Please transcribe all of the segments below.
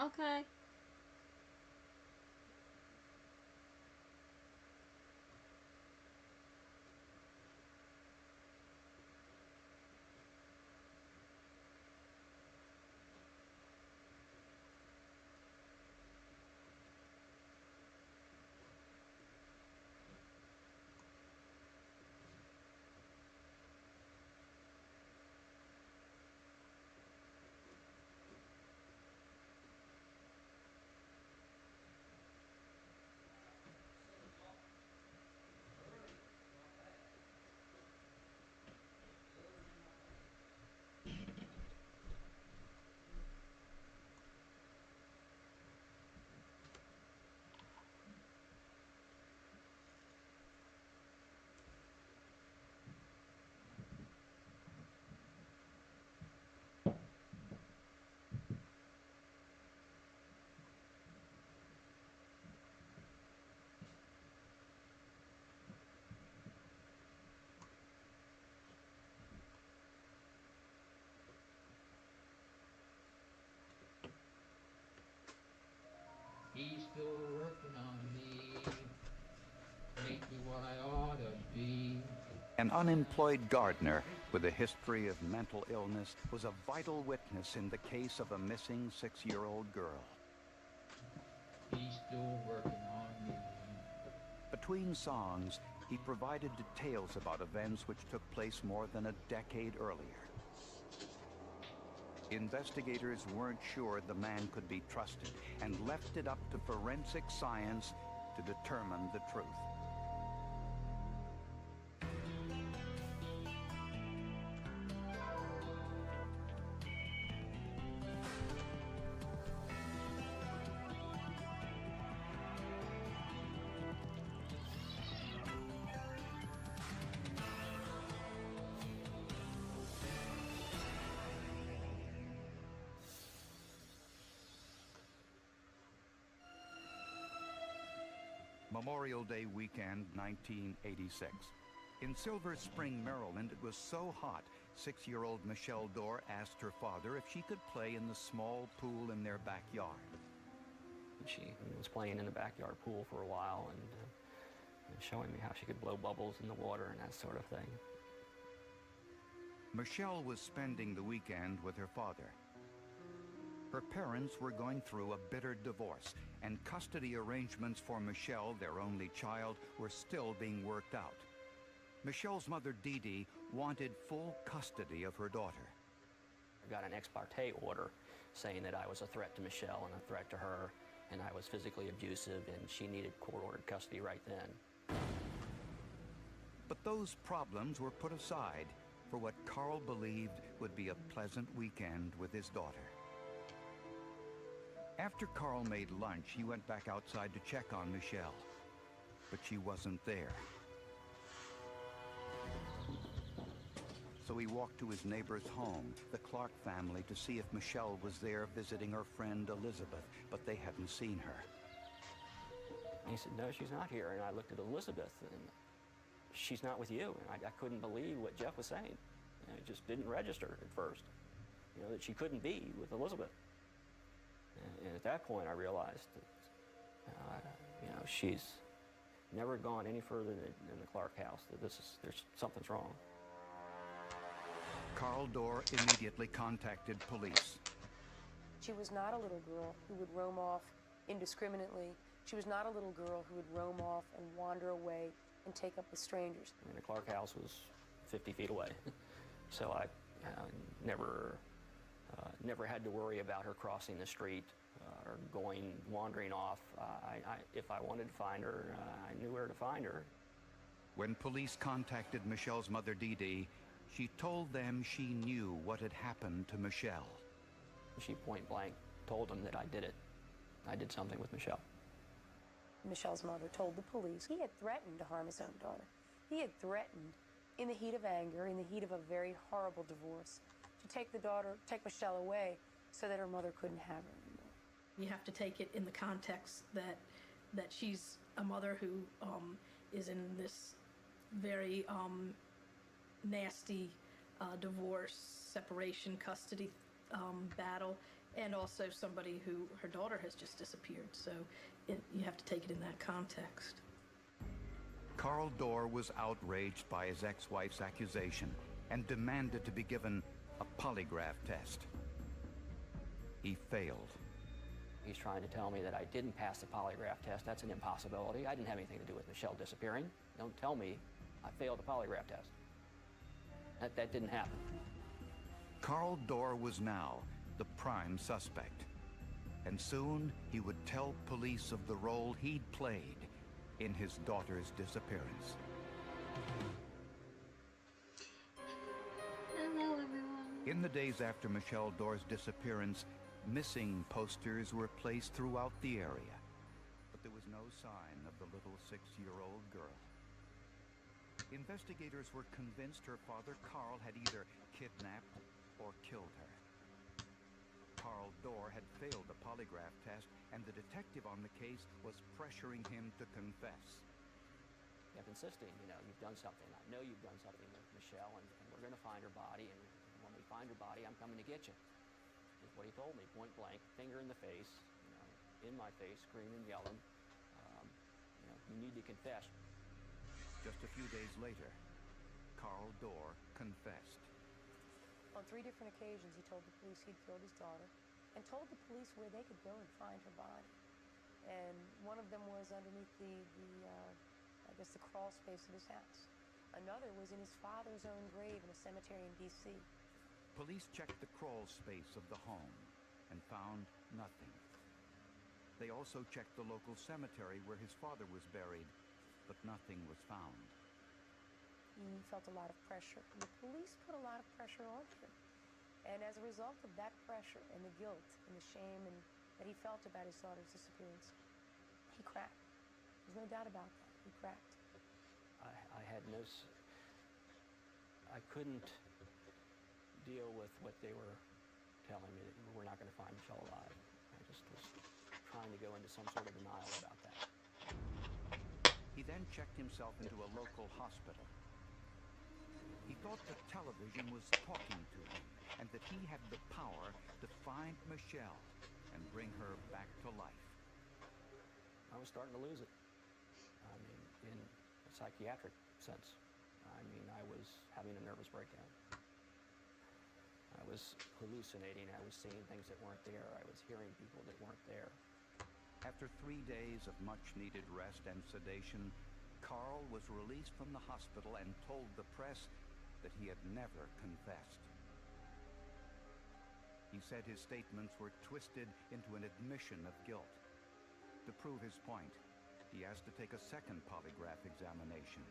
Okay. He's still working on me, make me what I ought to be. An unemployed gardener with a history of mental illness was a vital witness in the case of a missing 6-year-old girl. He's still working on me. Between songs, he provided details about events which took place more than a decade earlier. Investigators weren't sure the man could be trusted and left it up to forensic science to determine the truth. Memorial Day weekend, 1986. In Silver Spring, Maryland, it was so hot, 6-year-old Michelle Dorr asked her father if she could play in the small pool in their backyard. She was playing in the backyard pool for a while and showing me how she could blow bubbles in the water and that sort of thing. Michelle was spending the weekend with her father. Her parents were going through a bitter divorce, and custody arrangements for Michelle, their only child, were still being worked out. Michelle's mother, Dee Dee, wanted full custody of her daughter. I got an ex parte order saying that I was a threat to Michelle and a threat to her, and I was physically abusive, and she needed court-ordered custody right then. But those problems were put aside for what Carl believed would be a pleasant weekend with his daughter. After Carl made lunch, he went back outside to check on Michelle, but she wasn't there. So he walked to his neighbor's home, the Clark family, to see if Michelle was there visiting her friend Elizabeth, but they hadn't seen her. And he said, "No, she's not here." And I looked at Elizabeth, and she's not with you. And I couldn't believe what Jeff was saying. It just didn't register at first, that she couldn't be with Elizabeth. And at that point, I realized that, she's never gone any further than the Clark house. That something's wrong. Carl Dorr immediately contacted police. She was not a little girl who would roam off indiscriminately. She was not a little girl who would roam off and wander away and take up with strangers. The Clark house was 50 feet away, so I never had to worry about her crossing the street or wandering off. If I wanted to find her, I knew where to find her. When police contacted Michelle's mother, Dee Dee, she told them she knew what had happened to Michelle. She point blank told them that I did it. I did something with Michelle. Michelle's mother told the police he had threatened to harm his own daughter. He had threatened, in the heat of anger, in the heat of a very horrible divorce, to take Michelle away so that her mother couldn't have her anymore. You have to take it in the context that she's a mother who is in this very nasty divorce, separation, custody battle, and also somebody who her daughter has just disappeared. So you have to take it in that context. Carl Dorr was outraged by his ex-wife's accusation and demanded to be given a polygraph test. He failed. He's trying to tell me that I didn't pass the polygraph test. That's an impossibility. I didn't have anything to do with Michelle disappearing. Don't tell me I failed the polygraph test. That didn't happen. Carl Dorr was now the prime suspect, and soon he would tell police of the role he'd played in his daughter's disappearance. Hello, everyone. In the days after Michelle Dorr's disappearance, missing posters were placed throughout the area, but there was no sign of the little 6-year-old girl. Investigators were convinced her father Carl had either kidnapped or killed her. Carl Dorr had failed the polygraph test, and the detective on the case was pressuring him to confess. Kept insisting, you've done something. I know you've done something with Michelle, and we're going to find her body, and when we find her body, I'm coming to get you. Is what he told me, point blank, finger in the face, in my face, screaming, yelling. You need to confess. Just a few days later, Carl Dorr confessed. On 3 different occasions, he told the police he'd killed his daughter and told the police where they could go and find her body. And one of them was underneath the crawl space of his house. Another was in his father's own grave in a cemetery in D.C. Police checked the crawl space of the home and found nothing. They also checked the local cemetery where his father was buried, but nothing was found. He felt a lot of pressure. The police put a lot of pressure on him. And as a result of that pressure and the guilt and the shame that he felt about his daughter's disappearance, he cracked. There's no doubt about that. He cracked. I couldn't deal with what they were telling me, that we're not going to find Michelle alive. I just was trying to go into some sort of denial about that. He then checked himself into a local hospital. He thought the television was talking to him and that he had the power to find Michelle and bring her back to life. I was starting to lose it. I mean, in a psychiatric sense. I mean, I was having a nervous breakdown. I was hallucinating. I was seeing things that weren't there. I was hearing people that weren't there. After 3 days of much-needed rest and sedation, Carl was released from the hospital and told the press that he had never confessed. He said his statements were twisted into an admission of guilt. To prove his point, he asked to take a second polygraph examination.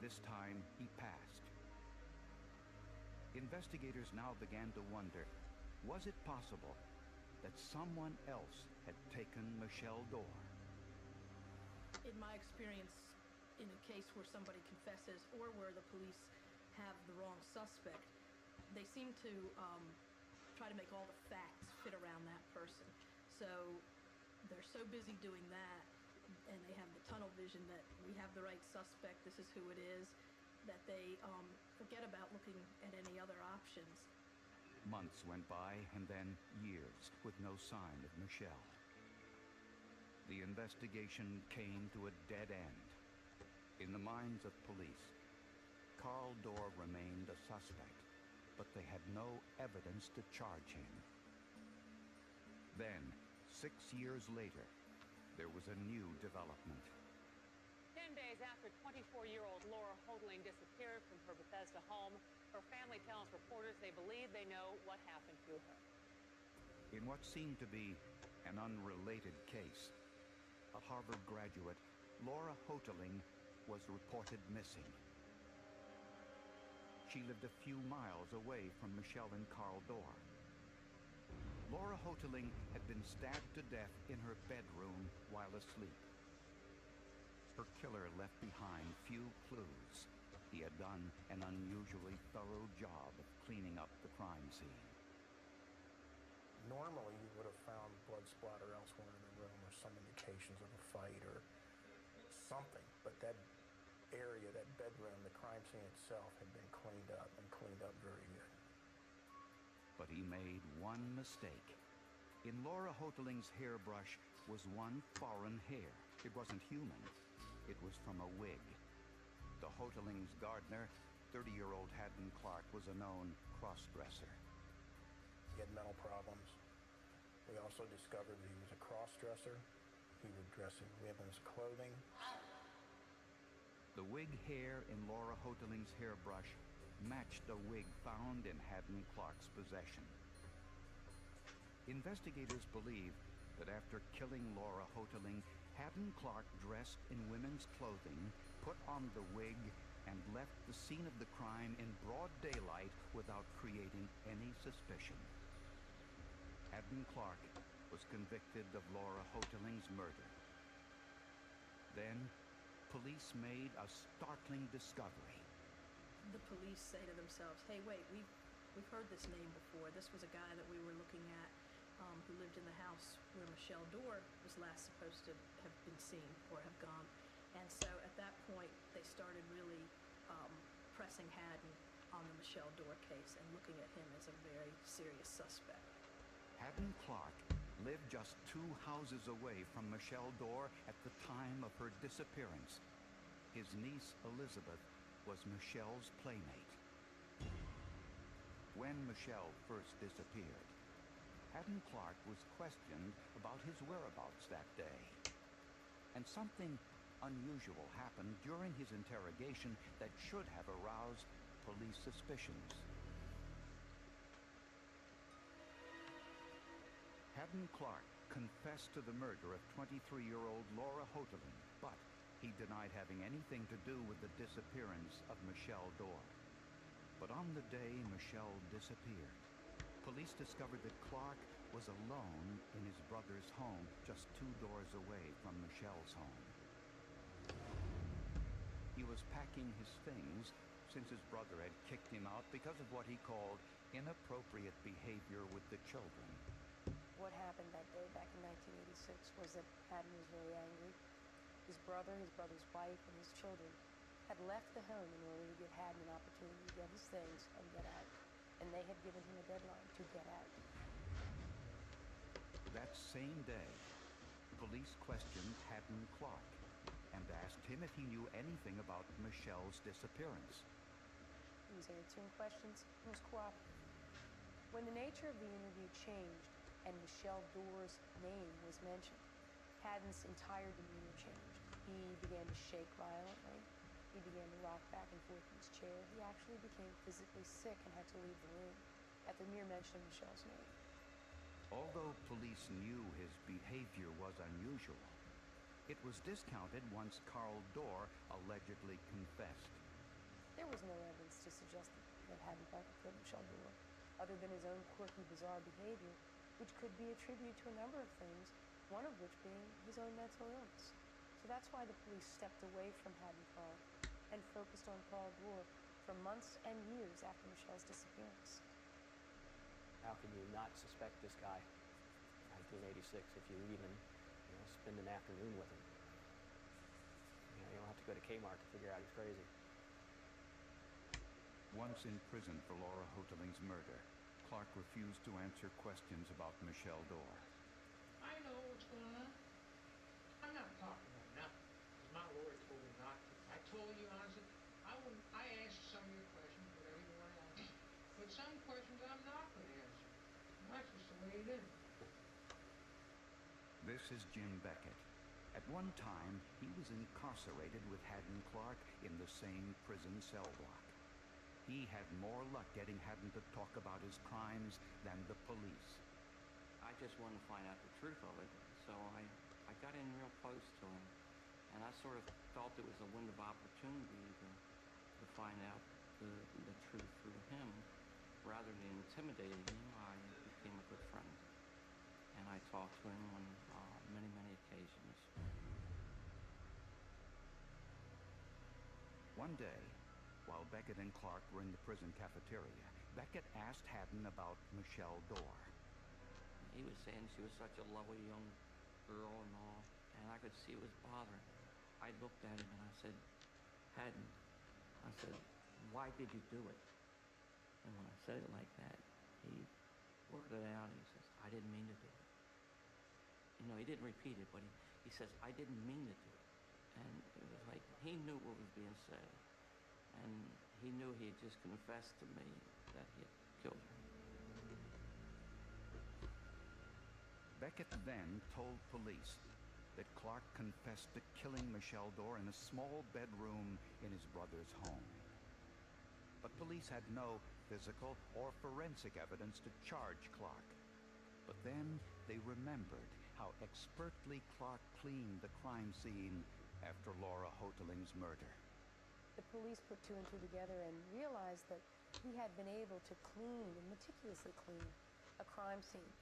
This time, he passed. Investigators now began to wonder, was it possible that someone else had taken Michelle Dorr? In my experience, in a case where somebody confesses or where the police have the wrong suspect, they seem to try to make all the facts fit around that person. So they're so busy doing that, and they have the tunnel vision that we have the right suspect, this is who it is, that they forget about looking at any other options. Months went by, and then years, with no sign of Michelle. The investigation came to a dead end. In the minds of police, Carl Dorr remained a suspect, but they had no evidence to charge him. Then, 6 years later, there was a new development. 10 days after 24-year-old Laura Hoteling disappeared from her Bethesda home, her family tells reporters they believe they know what happened to her. In what seemed to be an unrelated case, a Harvard graduate, Laura Hoteling, was reported missing. She lived a few miles away from Michelle and Carl Dorr. Laura Hoteling had been stabbed to death in her bedroom while asleep. Her killer left behind few clues. He had done an unusually thorough job of cleaning up the crime scene. Normally, you would have found blood splatter elsewhere in the room or some indications of a fight or something, but that area, that bedroom, the crime scene itself had been cleaned up and cleaned up very good. But he made one mistake. In Laura Hoteling's hairbrush was one foreign hair. It wasn't human. It was from a wig. The Hoteling's gardener, 30-year-old Haddon Clark, was a known cross-dresser. He had mental problems. We also discovered that he was a cross-dresser. He would dress in women's clothing. The wig hair in Laura Hoteling's hairbrush matched a wig found in Haddon Clark's possession. Investigators believe that after killing Laura Hoteling, Haddon Clark dressed in women's clothing, put on the wig, and left the scene of the crime in broad daylight without creating any suspicion. Haddon Clark was convicted of Laura Hoteling's murder. Then, police made a startling discovery. The police say to themselves, hey, wait, we've heard this name before. This was a guy that we were looking at who lived in the house where Michelle Dorr was last supposed to have been seen or have gone. And so at that point, they started really pressing Haddon on the Michelle Dorr case and looking at him as a very serious suspect. Haddon Clark lived just 2 houses away from Michelle Dorr at the time of her disappearance. His niece, Elizabeth, was Michelle's playmate. When Michelle first disappeared, Haddon Clark was questioned about his whereabouts that day. And something unusual happened during his interrogation that should have aroused police suspicions. Haddon Clark confessed to the murder of 23-year-old Laura Hoteling, but he denied having anything to do with the disappearance of Michelle Dorr. But on the day Michelle disappeared, police discovered that Clark was alone in his brother's home, just 2 doors away from Michelle's home. He was packing his things since his brother had kicked him out because of what he called inappropriate behavior with the children. What happened that day back in 1986 was that Haddon was very angry. His brother, his brother's wife, and his children had left the home in order to give Haddon an opportunity to get his things and get out. And they had given him a deadline to get out. That same day, police questioned Haddon Clark and asked him if he knew anything about Michelle's disappearance. He was answering questions and was cooperative. When the nature of the interview changed and Michelle Dorr's name was mentioned, Haddon's entire demeanor changed. He began to shake violently. He began to rock back and forth in his chair. He actually became physically sick and had to leave the room at the mere mention of Michelle's name. Although police knew his behavior was unusual, it was discounted once Carl Dorr allegedly confessed. There was no evidence to suggest that Haddon Clark killed Michelle Dorr, other than his own quirky, bizarre behavior, which could be attributed to a number of things, one of which being his own mental illness. So that's why the police stepped away from Haddon Clark and focused on Carl Dorr for months and years after Michelle's disappearance. How can you not suspect this guy, 1986, if you even, spend an afternoon with him? You don't have to go to Kmart to figure out he's crazy. Once in prison for Laura Hoteling's murder, Clark refused to answer questions about Michelle Dorr. I know what's going on. I'm not talking about nothing, because my lawyer told me not to. I told you honestly, I asked some of your questions, whatever you want to ask. But some questions I'm not going to answer. That's just the way it is. This is Jim Beckett. At one time, he was incarcerated with Haddon Clark in the same prison cell block. He had more luck getting Haddon to talk about his crimes than the police. I just wanted to find out the truth of it, so I got in real close to him, and I sort of felt it was a window of opportunity to find out the truth through him. Rather than intimidating him, I became a good friend, and I talked to him on many, many occasions. One day, while Beckett and Clark were in the prison cafeteria, Beckett asked Haddon about Michelle Dorr. He was saying she was such a lovely young girl and all, and I could see it was bothering him. I looked at him and I said, Haddon, I said, why did you do it? And when I said it like that, he blurted out. He says, "I didn't mean to do it." You know, he didn't repeat it, but he says, "I didn't mean to do it." And it was like he knew what was being said. And he knew he had just confessed to me that he had killed her. Beckett then told police that Clark confessed to killing Michelle Dorr in a small bedroom in his brother's home. But police had no physical or forensic evidence to charge Clark. But then they remembered how expertly Clark cleaned the crime scene after Laura Hoteling's murder. The police put two and two together and realized that he had been able to clean and meticulously clean a crime scene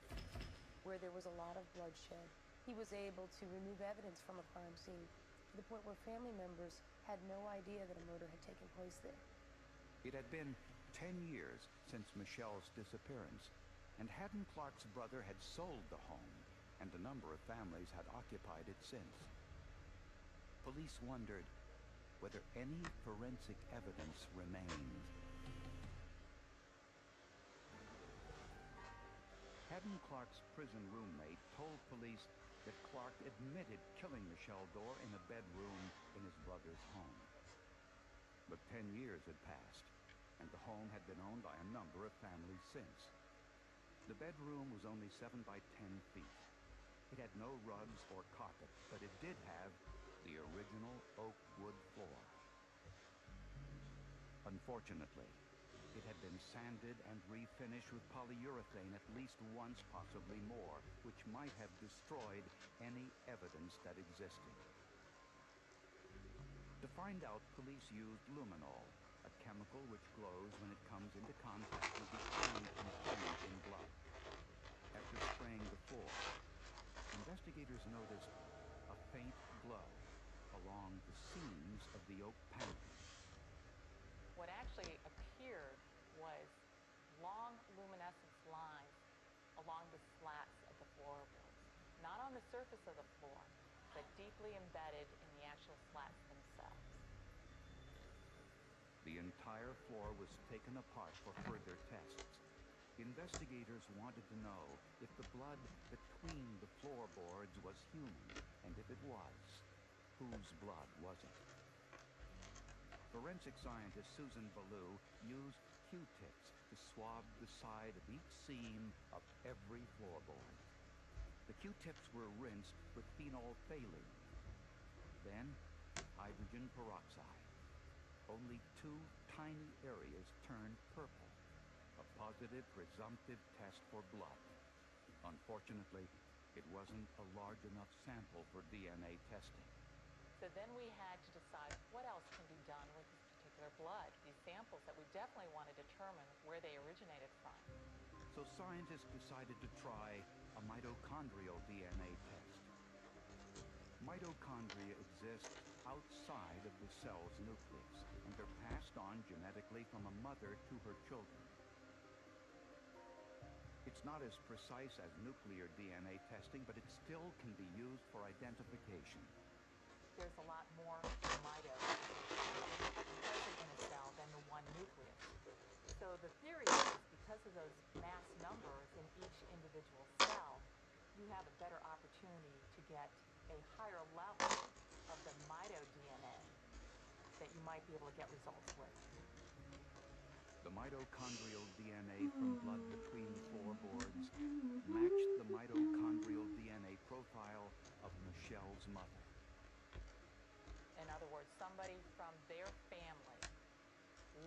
where there was a lot of bloodshed. He was able to remove evidence from a crime scene to the point where family members had no idea that a murder had taken place there. It had been 10 years since Michelle's disappearance, and Haddon Clark's brother had sold the home, and a number of families had occupied it since. Police wondered whether any forensic evidence remained. Haddon Clark's prison roommate told police that Clark admitted killing Michelle Dorr in a bedroom in his brother's home. But 10 years had passed, and the home had been owned by a number of families since. The bedroom was only 7 by 10 feet. It had no rugs or carpet, but it did have the original oak wood floor. Unfortunately, it had been sanded and refinished with polyurethane at least once, possibly more, which might have destroyed any evidence that existed. To find out, police used luminol, a chemical which glows when it comes into contact with the iron contained in blood. After spraying the floor, investigators noticed a faint glow along the seams of the oak paneling. What actually appeared was long luminescence lines along the slats of the floorboards, not on the surface of the floor, but deeply embedded in the actual slats themselves. The entire floor was taken apart for further tests. Investigators wanted to know if the blood between the floorboards was human, and if it was, whose blood was it? Forensic scientist Susan Ballou used Q-tips to swab the side of each seam of every floorboard. The Q-tips were rinsed with phenolphthalein, then hydrogen peroxide. Only 2 tiny areas turned purple, a positive presumptive test for blood. Unfortunately, it wasn't a large enough sample for DNA testing. So then we had to decide what else can be done with this particular blood, these samples that we definitely want to determine where they originated from. So scientists decided to try a mitochondrial DNA test. Mitochondria exist outside of the cell's nucleus, and they're passed on genetically from a mother to her children. It's not as precise as nuclear DNA testing, but it still can be used for identification. There's a lot more mitochondria present in a cell than the one nucleus. So the theory is because of those mass numbers in each individual cell, you have a better opportunity to get a higher level of the mito-DNA that you might be able to get results with. The mitochondrial DNA from blood between floorboards matched the mitochondrial DNA profile of Michelle's mother. In other words, somebody from their family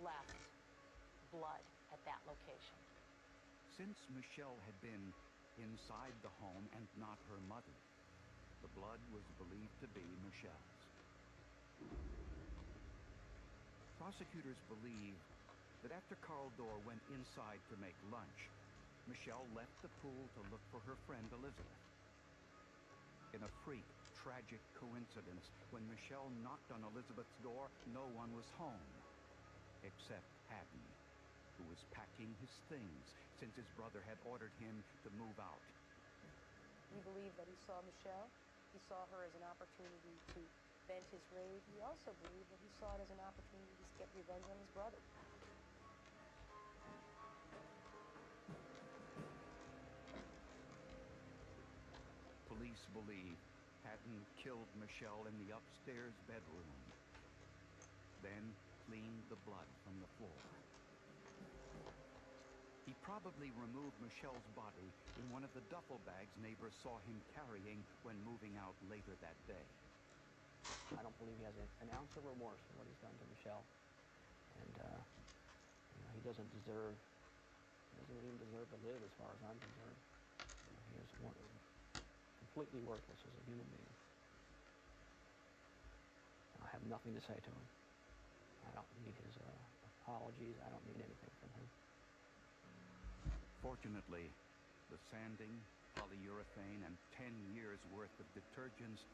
left blood at that location. Since Michelle had been inside the home and not her mother, the blood was believed to be Michelle's. Prosecutors believe that after Carl Dorr went inside to make lunch, Michelle left the pool to look for her friend Elizabeth. In a freak, tragic coincidence, when Michelle knocked on Elizabeth's door, no one was home, except Haddon, who was packing his things since his brother had ordered him to move out. He believed that he saw Michelle. He saw her as an opportunity to vent his rage. He also believed that he saw it as an opportunity to get revenge on his brother. police believe Haddon killed Michelle in the upstairs bedroom, then cleaned the blood from the floor. He probably removed Michelle's body in one of the duffel bags neighbors saw him carrying when moving out later that day. I don't believe he has an ounce of remorse for what he's done to Michelle. And he doesn't even deserve to live as far as I'm concerned. He is completely worthless as a human being. I have nothing to say to him. I don't need his apologies. I don't need anything from him. Fortunately, the sanding, polyurethane, and 10 years' worth of detergents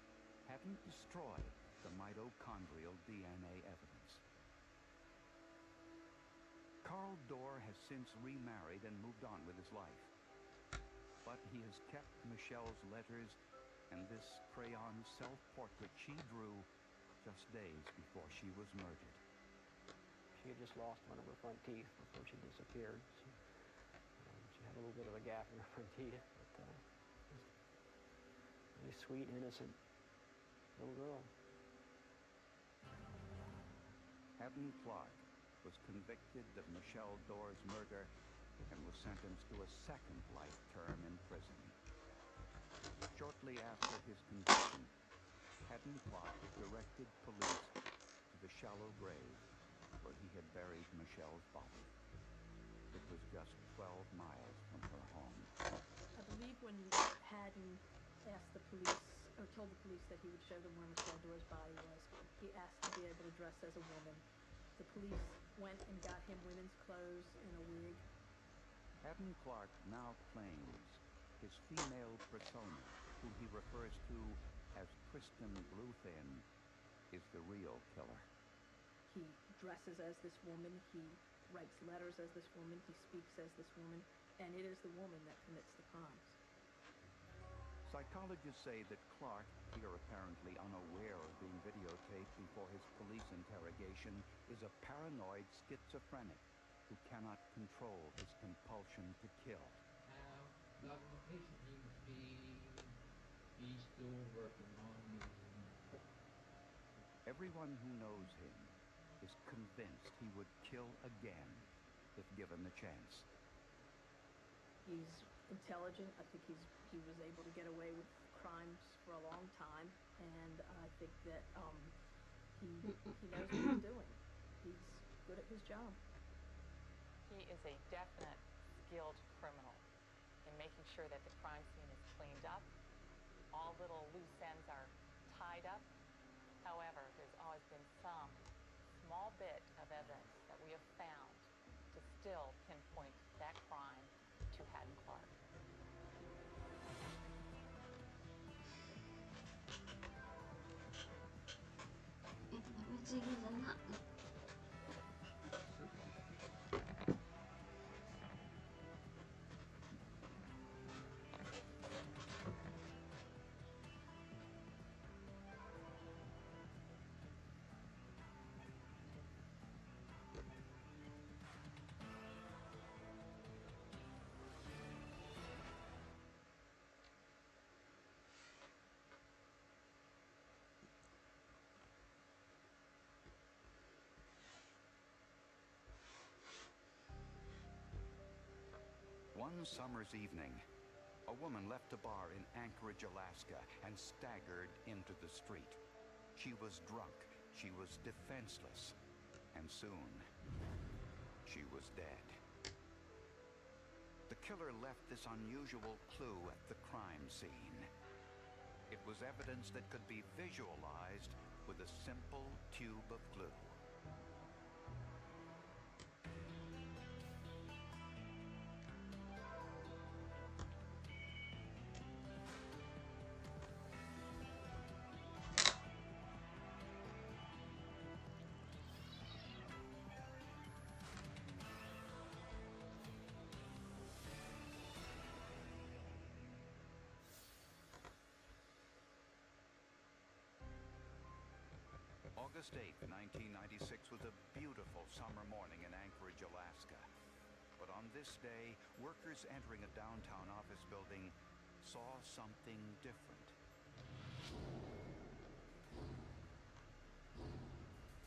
haven't destroyed the mitochondrial DNA evidence. Carl Dorr has since remarried and moved on with his life. But he has kept Michelle's letters and this crayon self-portrait she drew just days before she was murdered. She had just lost one of her front teeth before she disappeared. She had a little bit of a gap in her front teeth, but really sweet, innocent little girl. Haddon Clark was convicted of Michelle Dorr's murder and was sentenced to a second life term in prison. Shortly after his conviction, Haddon Clark directed police to the shallow grave where he had buried Michelle's body. It was just 12 miles from her home. I believe when Haddon asked the police, or told the police that he would show them where Michelle Dorr's body was, he asked to be able to dress as a woman. The police went and got him women's clothes and a wig. Haddon Clark now claims his female persona, who he refers to as Kristen Bluefin, is the real killer. He dresses as this woman, he writes letters as this woman, he speaks as this woman, and it is the woman that commits the crimes. Psychologists say that Clark, here apparently unaware of being videotaped before his police interrogation, is a paranoid schizophrenic who cannot control his compulsion to kill. Now, the patient needs to be, he's still working on me. Everyone who knows him is convinced he would kill again if given the chance. He's intelligent. I think he was able to get away with crimes for a long time, and I think that he knows what he's doing. He's good at his job. He is a definite skilled criminal in making sure that the crime scene is cleaned up, all little loose ends are tied up. However, there's always been some small bit of evidence that we have found to still pinpoint that crime to Haddon Clark. One summer's evening, a woman left a bar in Anchorage, Alaska, and staggered into the street. She was drunk, she was defenseless, and soon, she was dead. The killer left this unusual clue at the crime scene. It was evidence that could be visualized with a simple tube of glue. August 8th, 1996 was a beautiful summer morning in Anchorage, Alaska. But on this day, workers entering a downtown office building saw something different.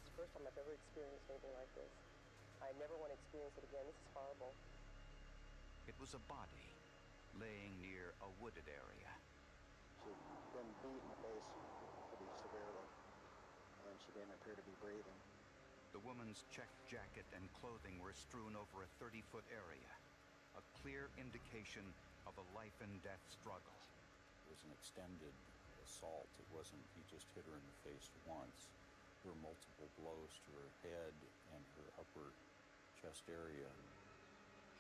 It's the first time I've ever experienced anything like this. I never want to experience it again. This is horrible. It was a body laying near a wooded area. She'd been beat in the face pretty severely, and she didn't appear to be breathing. The woman's checked jacket and clothing were strewn over a 30-foot area, a clear indication of a life-and-death struggle. It was an extended assault. It wasn't he just hit her in the face once. There were multiple blows to her head and her upper chest area.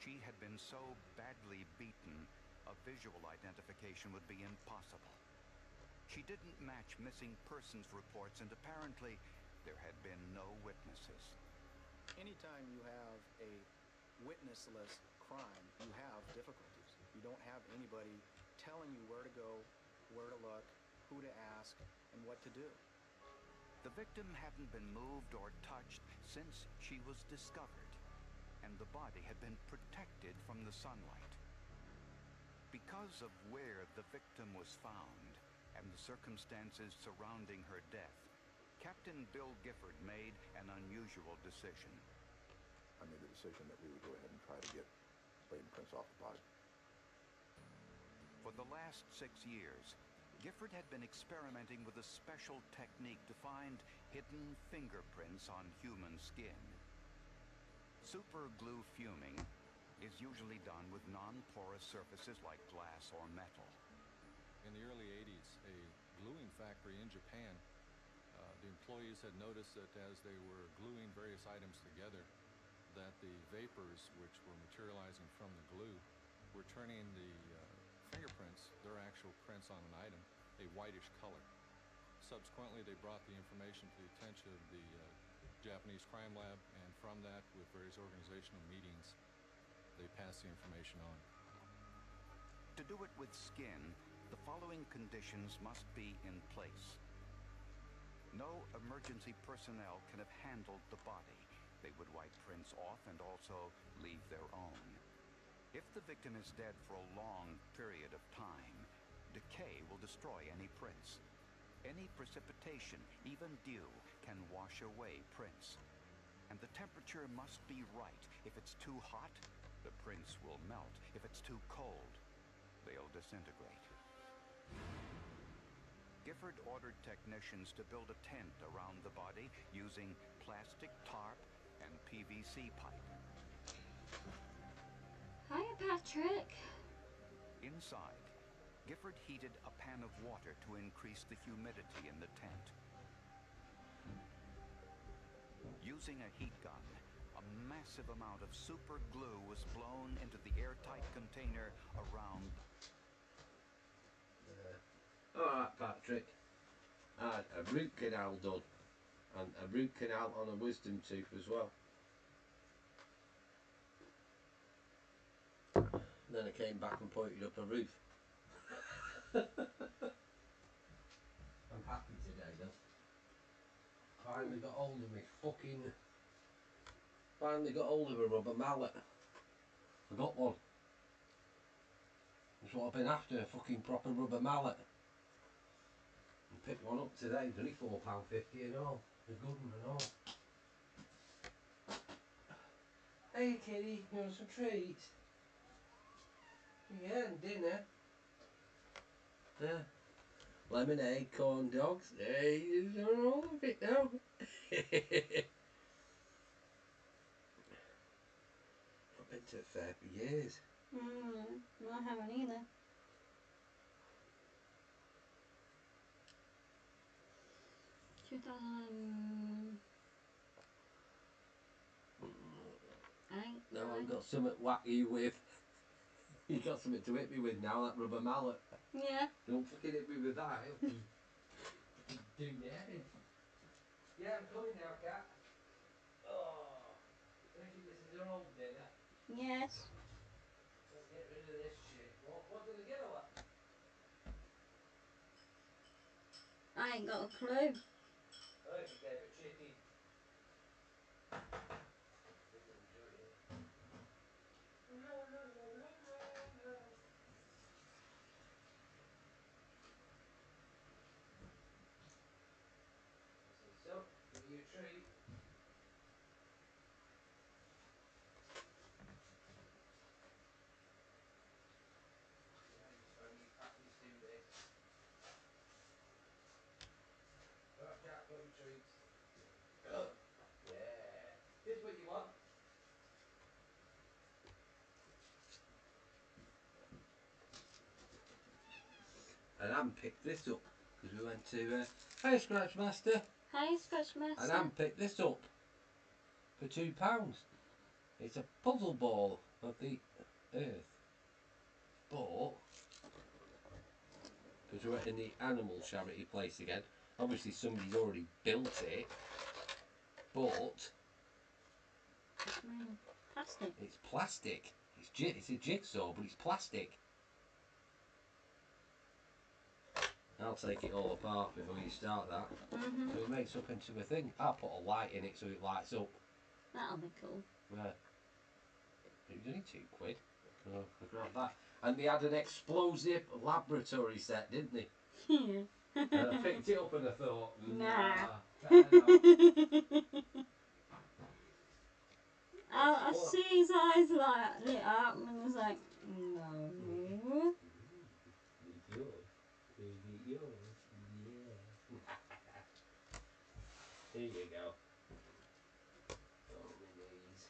She had been so badly beaten, a visual identification would be impossible. She didn't match missing persons reports, and apparently there had been no witnesses. Anytime you have a witnessless crime, you have difficulties. You don't have anybody telling you where to go, where to look, who to ask, and what to do. The victim hadn't been moved or touched since she was discovered, and the body had been protected from the sunlight. Because of where the victim was found and the circumstances surrounding her death, Captain Bill Gifford made an unusual decision. I made the decision that we would go ahead and try to get Braden Prince off the body. For the last 6 years, Gifford had been experimenting with a special technique to find hidden fingerprints on human skin. Super glue fuming is usually done with non-porous surfaces like glass or metal. In the early 80s, a gluing factory in Japan, the employees had noticed that as they were gluing various items together, that the vapors which were materializing from the glue were turning the fingerprints, their actual prints on an item, a whitish color. Subsequently, they brought the information to the attention of the Japanese crime lab, and from that, with various organizational meetings, they passed the information on. To do it with skin, the following conditions must be in place. No emergency personnel can have handled the body. They would wipe prints off and also leave their own. If the victim is dead for a long period of time, decay will destroy any prints. Any precipitation, even dew, can wash away prints. And the temperature must be right. If it's too hot, the prints will melt. If it's too cold, they'll disintegrate. Gifford ordered technicians to build a tent around the body using plastic tarp and PVC pipe. Hiya, Patrick. Inside, Gifford heated a pan of water to increase the humidity in the tent. Using a heat gun, a massive amount of super glue was blown into the airtight container around. Alright, Patrick. I had a root canal done, and a root canal on a wisdom tooth as well. Then I came back and pointed up a roof. I'm happy today though. Finally got hold of me finally got hold of a rubber mallet. I got one. That's what I've been after, a fucking proper rubber mallet. I picked one up today, it's only £4.50 and all. A good one and all. Hey kitty, you want some treats? Yeah, and dinner. Yeah. Lemonade, corn dogs. Hey, you've done all of it now. I've been to a fair for years. I haven't either. Now I've got something to whack you with. You got something to hit me with now, that rubber mallet. Yeah. Don't fucking hit me with that. It'll be do me head in. Yeah, I'm coming now, cat. Oh, I think this is your old dinner. Yes. Let's get rid of this shit. What did I give her? I ain't got a clue. I think I gave her chicken. you a treat. Yeah, just found you practice do this. Right, cat, got your treats. Yeah. Here's what you want. And Anne picked this up because we went to Hey Scratch Master. Hi, Scratch Master. And Anne picked this up for £2. It's a puzzle ball of the earth. But because we're in the animal charity place again, obviously somebody's already built it. But It's made of plastic. it's plastic. It's a jigsaw, but it's plastic. I'll take it all apart before you start that. So it makes up into a thing. I'll put a light in it so it lights up. That'll be cool. Yeah. It was only £2. So I grabbed that. And they had an explosive laboratory set, didn't they? Yeah. And I picked it up and I thought, Nah. better not. I see his eyes like lit up and I was like, no. Is it yours? Is it yours? Yeah. Here you go. Oh, my knees.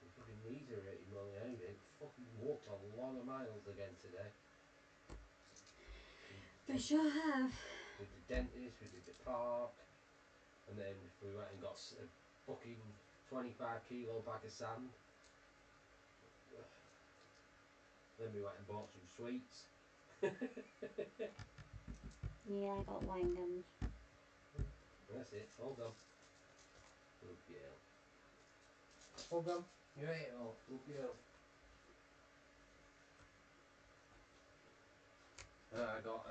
My fucking knees are hurting more than anything. Fucking walked a lot of miles again today. They sure have. With the dentist, we did the park, and then we went and got a fucking 25 kilo bag of sand. Then we went and bought some sweets. Yeah, I got wine gums. That's it, all gone. Good girl. All gone. You ate it all. Good girl. I got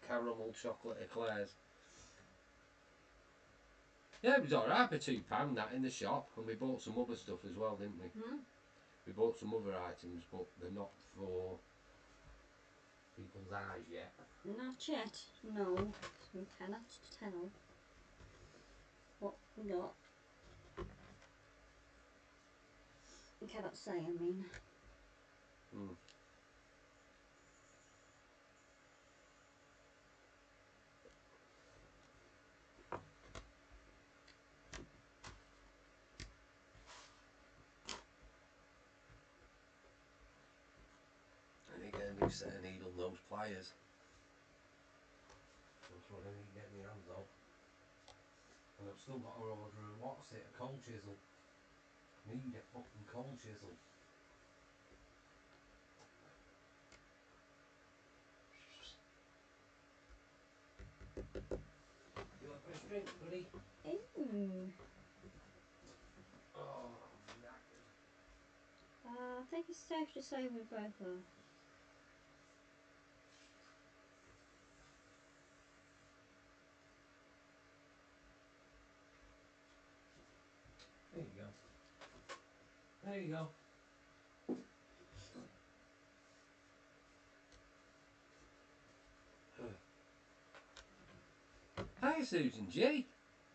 caramel chocolate eclairs. Yeah, it was alright for £2 that in the shop, and we bought some other stuff as well, didn't we? We bought some other items, but they're not for people's eyes yet. Not yet, no. We cannot tell what we got. We cannot say, I mean. I need to get a new set of needle nose pliers. That's what I need to get my hands on. And I've still got to order a what's it, a cold chisel. Need a fucking cold chisel. You want fresh drinks, buddy? Ooh. Oh, I'm knackered. I think it's safe to say we both are. There you go. There you go. Hi, Susan G.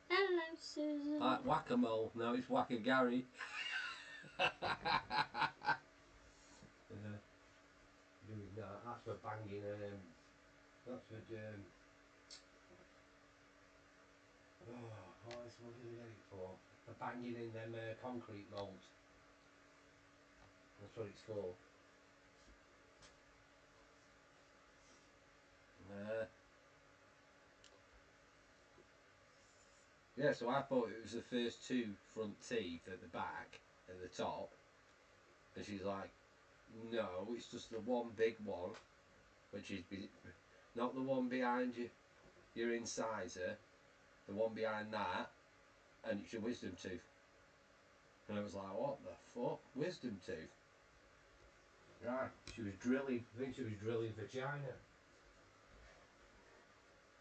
Hello, Susan. Like whack-a-mole, now it's whack-a-Gary. Doing that. That's for banging. That's for what did I get it for? For banging in them concrete moulds. That's what it's for. Yeah, so I thought it was the first two front teeth at the back and the top. And she's like, no, it's just the one big one, which is not the one behind your incisor, the one behind that, and it's your wisdom tooth. And I was like, what the fuck? Wisdom tooth? Right, she was drilling, I think she was drilling for China.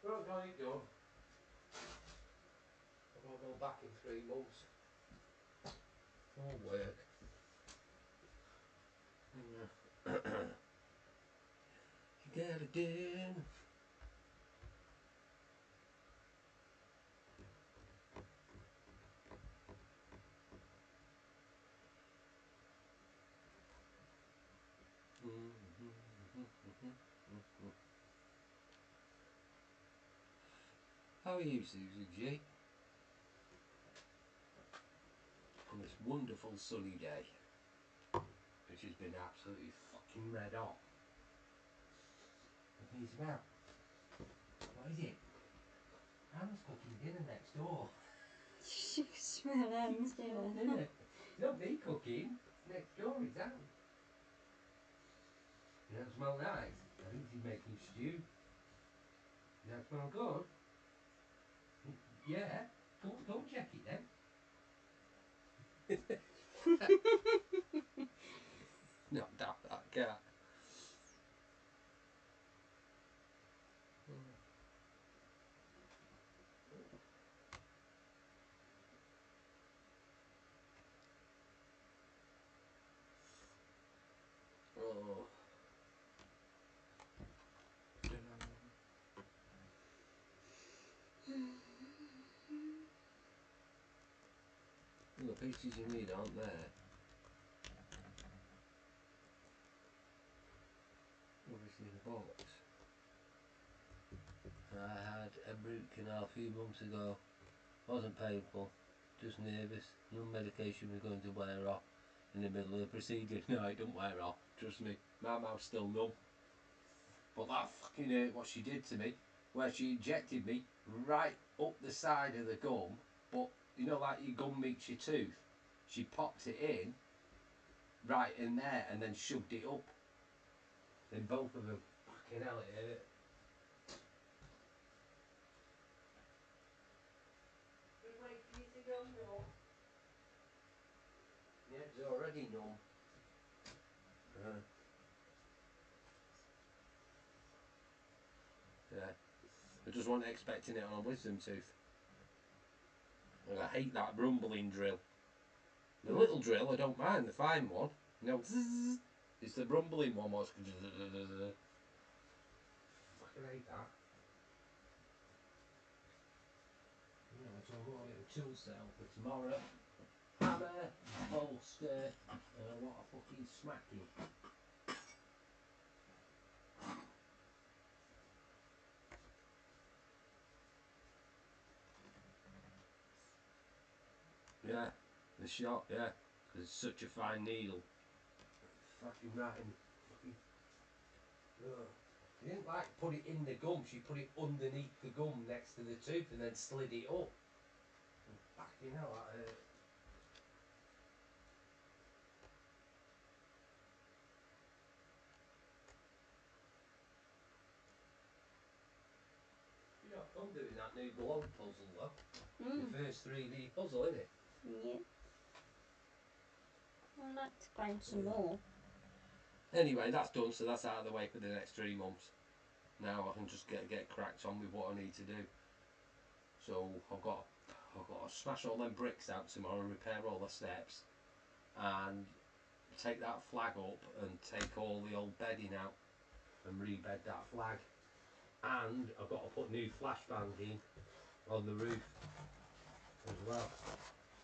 Well, got it done. I'll go back in 3 months. All work. Get it done. How are you, Susie G? On this wonderful sunny day, which has been absolutely fucking red hot. What can you smell? What is it? Anne's cooking dinner next door. You can smell Anne's dinner. Dinner. It's not me cooking. Next door, it's Anne. You don't smell nice? I think she's making stew. Does that smell good? Yeah. Go and check it then. Not that cat. Oh. Well, the pieces you need aren't there. Obviously in the box. I had a root canal a few months ago. Wasn't painful, just nervous. No medication was going to wear off in the middle of the procedure. No, it don't wear off, trust me. My mouth's still numb. But that fucking hurt what she did to me, where she injected me right up the side of the gum, but you know, like your gum meets your tooth. She popped it in right in there and then shoved it up. In both of them. Fucking hell, it hurt. We wait for you to go numb. Yeah, it's already numb. Yeah. I just wasn't expecting it on a wisdom tooth. And I hate that rumbling drill. The little drill I don't mind, the fine one. You know, zzz, it's the rumbling one what's fucking hate that. Yeah, so I've got a little tool set up for tomorrow. Hammer, bolster, and a lot of fucking smacking. Yeah, the shot, yeah, because it's such a fine needle. Fucking right in. Fucking. She didn't like put it in the gum, she put it underneath the gum next to the tooth and then slid it up. Fucking hell, that hurt. You know, I'm doing that new blog puzzle though. The first 3D puzzle, isn't it? Yeah. I'd like to find some more. Anyway, that's done, so that's out of the way for the next 3 months. Now I can just get cracked on with what I need to do. So I've got to smash all them bricks out tomorrow and repair all the steps, and take that flag up and take all the old bedding out and rebed that flag. And I've got to put new flashbang in on the roof as well.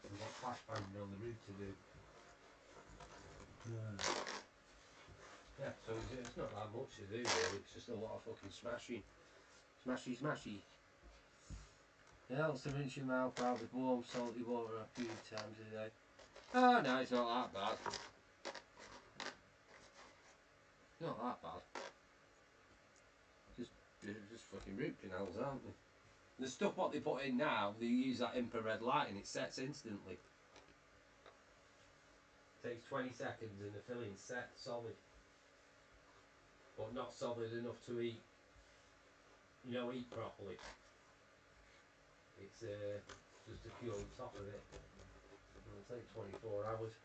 I've got flashbang on the roof to do. Yeah, so it's not that much to do really, it's just a lot of fucking smashing. Smashy, smashy. It helps to rinse your mouth out with warm, salty water a few times a day. Oh no, it's not that bad. Not that bad. Just fucking root canals, aren't they? The stuff what they put in now, they use that infrared light and it sets instantly. Takes 20 seconds and the filling's set solid. But not solid enough to eat, eat properly. It's just to cure the top of it. It'll take 24 hours.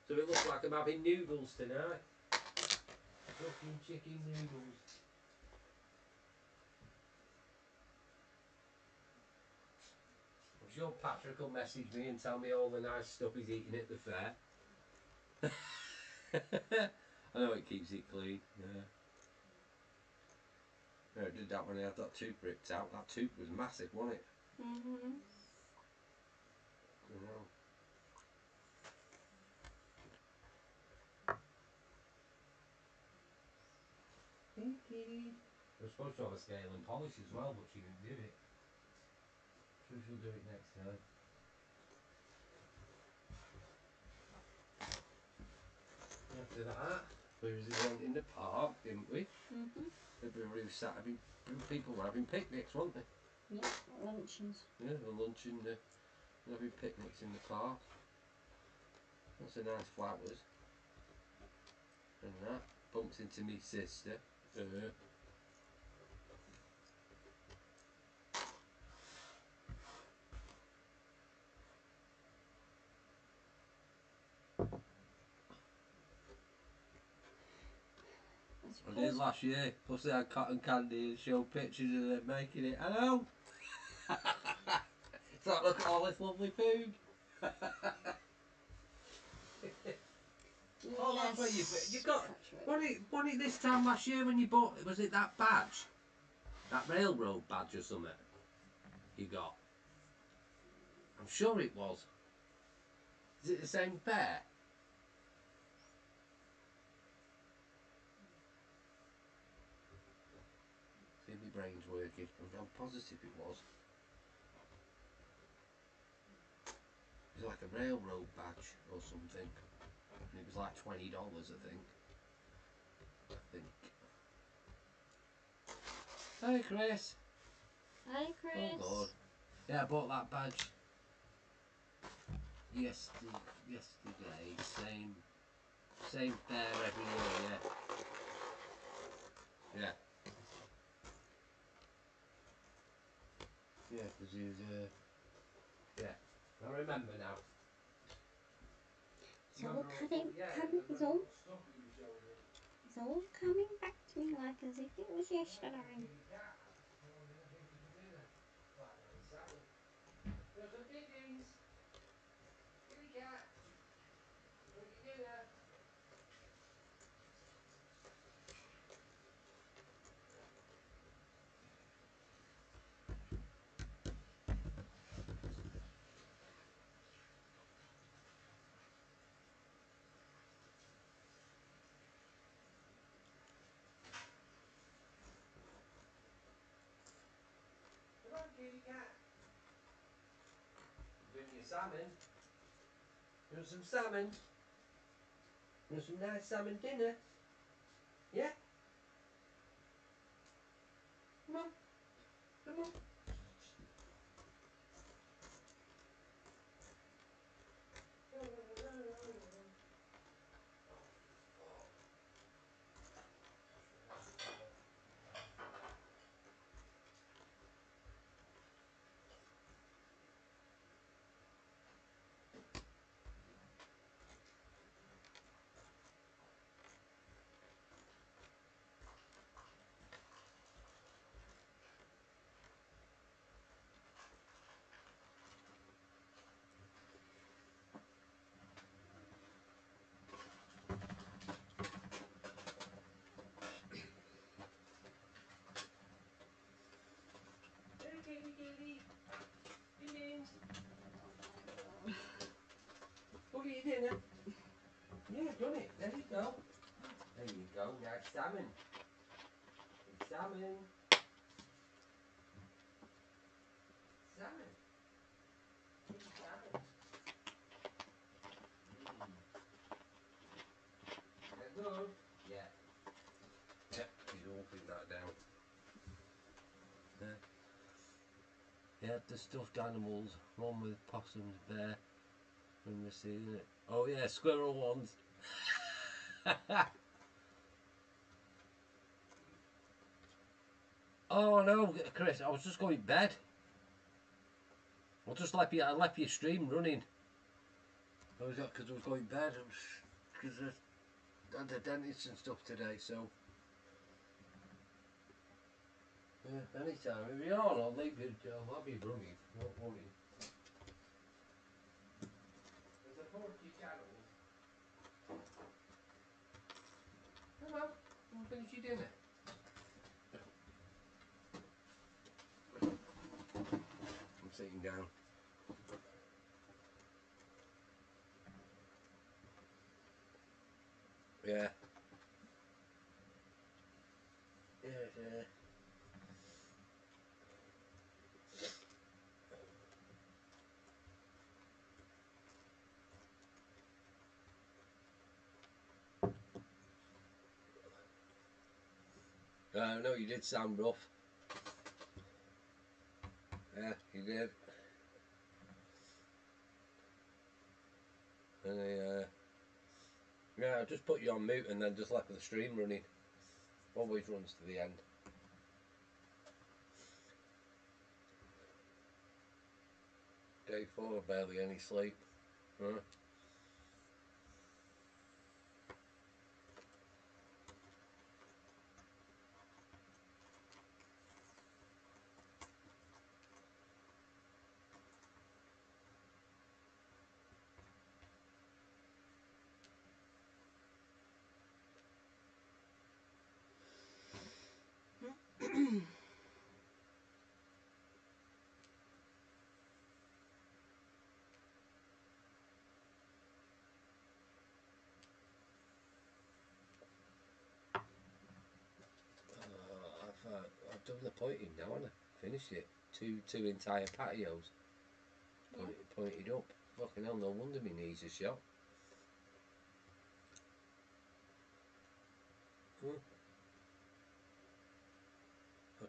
So it looks like I'm having noodles tonight. Fucking chicken noodles. I'm sure Patrick will message me and tell me all the nice stuff he's eating at the fair. I know it keeps it clean, yeah. I did that when I had that tooth ripped out. That tooth was massive, wasn't it? Mm-hmm. I know. I was supposed to have a scale and polish as well, but she didn't do it. So she'll do it next time. After that, we went in the park, didn't we? Mhm. Everybody was sat having, people were having picnics, weren't they? Yeah, luncheons. Yeah, the lunch and having picnics in the park. Lots of nice flowers. And that. Bumped into me sister. I did last year. Plus they had cotton candy and showed pictures of them making it. Hello! It's like, look at all this lovely food. Oh, that's what you got. Wasn't it this time last year when you bought? Was it that badge? That railroad badge or something? You got? I'm sure it was. Is it the same pair? See if my brain's working. I'm positive it was. It was like a railroad badge or something. And it was like $20, I think. Hi, Chris. Hi, Chris. Oh, Lord. Yeah, I bought that badge yesterday. Same fare every year, yeah. Yeah. Yeah, because he was, yeah. I remember now. It's all coming, it's all coming back to me like as if it was yesterday. There's a Dickens. Kitty cat. Want your dinner? Come on, kitty cat. Bring you salmon. You want some salmon? You want some nice salmon dinner? Yeah? Come on. Come on. Hey, kitty. Dickens. Go get your dinner. Yeah, done it. There you go. There you go. Nice salmon. It's salmon. Salmon. Kitty salmon. Is that good? Yeah. Yep, he's wolfing that down. Yeah. Yeah, the stuffed animals. One with possums, bear. Remember seeing it? Oh yeah, squirrel ones. Oh no, Chris, I was just going to bed. I left your stream running. Because I was going to bed. Because I had the dentist and stuff today, so. Yeah, anytime. If you're on, I'll leave you. I'll be running. Don't worry. There's a 40 channels. Come on, we'll finish your dinner. I'm sitting down. Yeah. Yeah, yeah. No, you did sound rough. Yeah, you did. And yeah, I just put you on mute and then just left the stream running. Always runs to the end. Day 4, barely any sleep. Huh? I've done the pointing now, and I finished it. Two entire patios. Yeah. Pointed up. Fucking hell, no wonder my knees are shot. I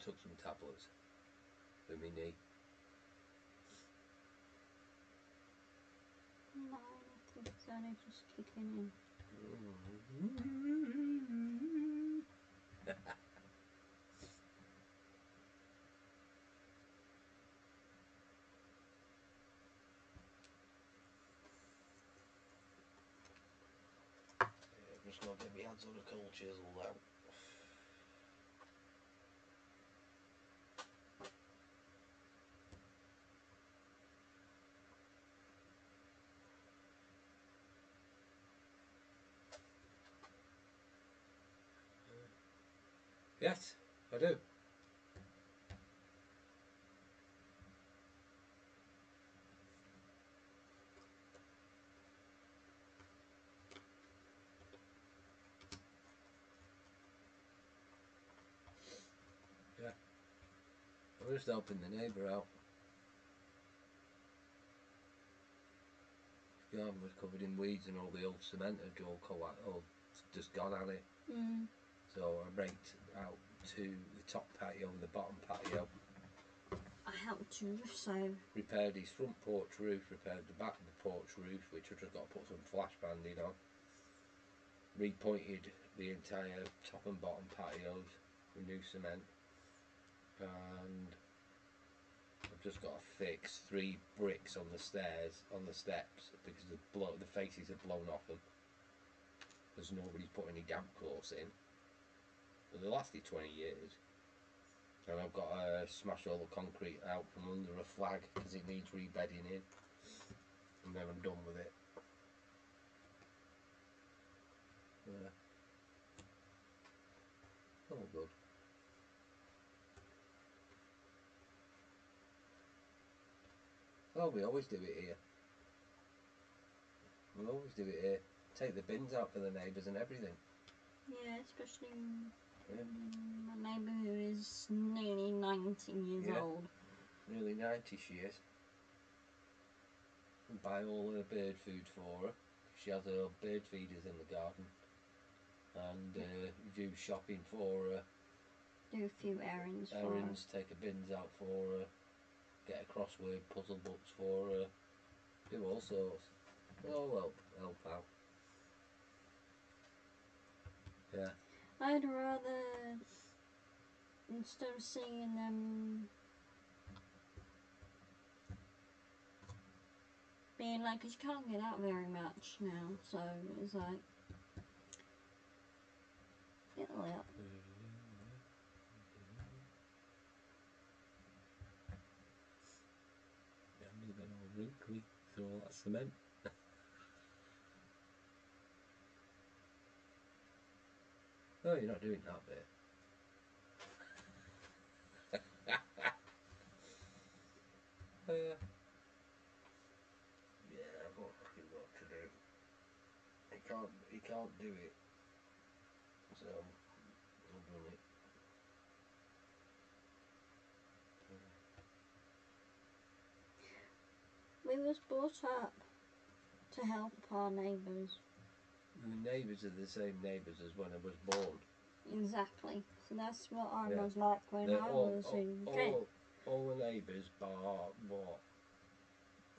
took some tablets for my knee. No, nothing's only just kicking in. I'm just going to get my hands on a cold chisel now. Yes, I do. Yeah. I'm just helping the neighbour out. The garden was covered in weeds and all the old cement had all just gone on it. So I raked out to the top patio and the bottom patio. I helped too, so... Repaired his front porch roof, repaired the back of the porch roof, which I've just got to put some flash banding on. Repointed the entire top and bottom patios with new cement. And I've just got to fix 3 bricks on the stairs, on the steps, because the faces have blown off them. Because nobody's put any damp course in. But they lasted 20 years. And I've got to smash all the concrete out from under a flag because it needs rebedding in. And then I'm done with it. Oh, good. Oh, we always do it here. We always do it here. Take the bins out for the neighbours and everything. Yeah, especially my neighbour who is nearly 90 years old. Nearly 90 she is. And buy all her bird food for her. She has her bird feeders in the garden. And do shopping for her. Do a few errands for her. Take her bins out for her. Get a crossword puzzle books for her. Do all sorts. Oh, help out. Yeah. I'd rather, instead of seeing them being like, because you can't get out very much now, so it's like, it'll help. Yeah, I'm getting all wrinkly through all that cement. Oh, you're not doing that bit. Yeah, I've got fucking work to do. He can't do it. So, I've done it. We was brought up to help our neighbours. The neighbours are the same neighbours as when I was born. Exactly. So that's what I Yeah. was like when They're I was in Kent. all the neighbours bar what?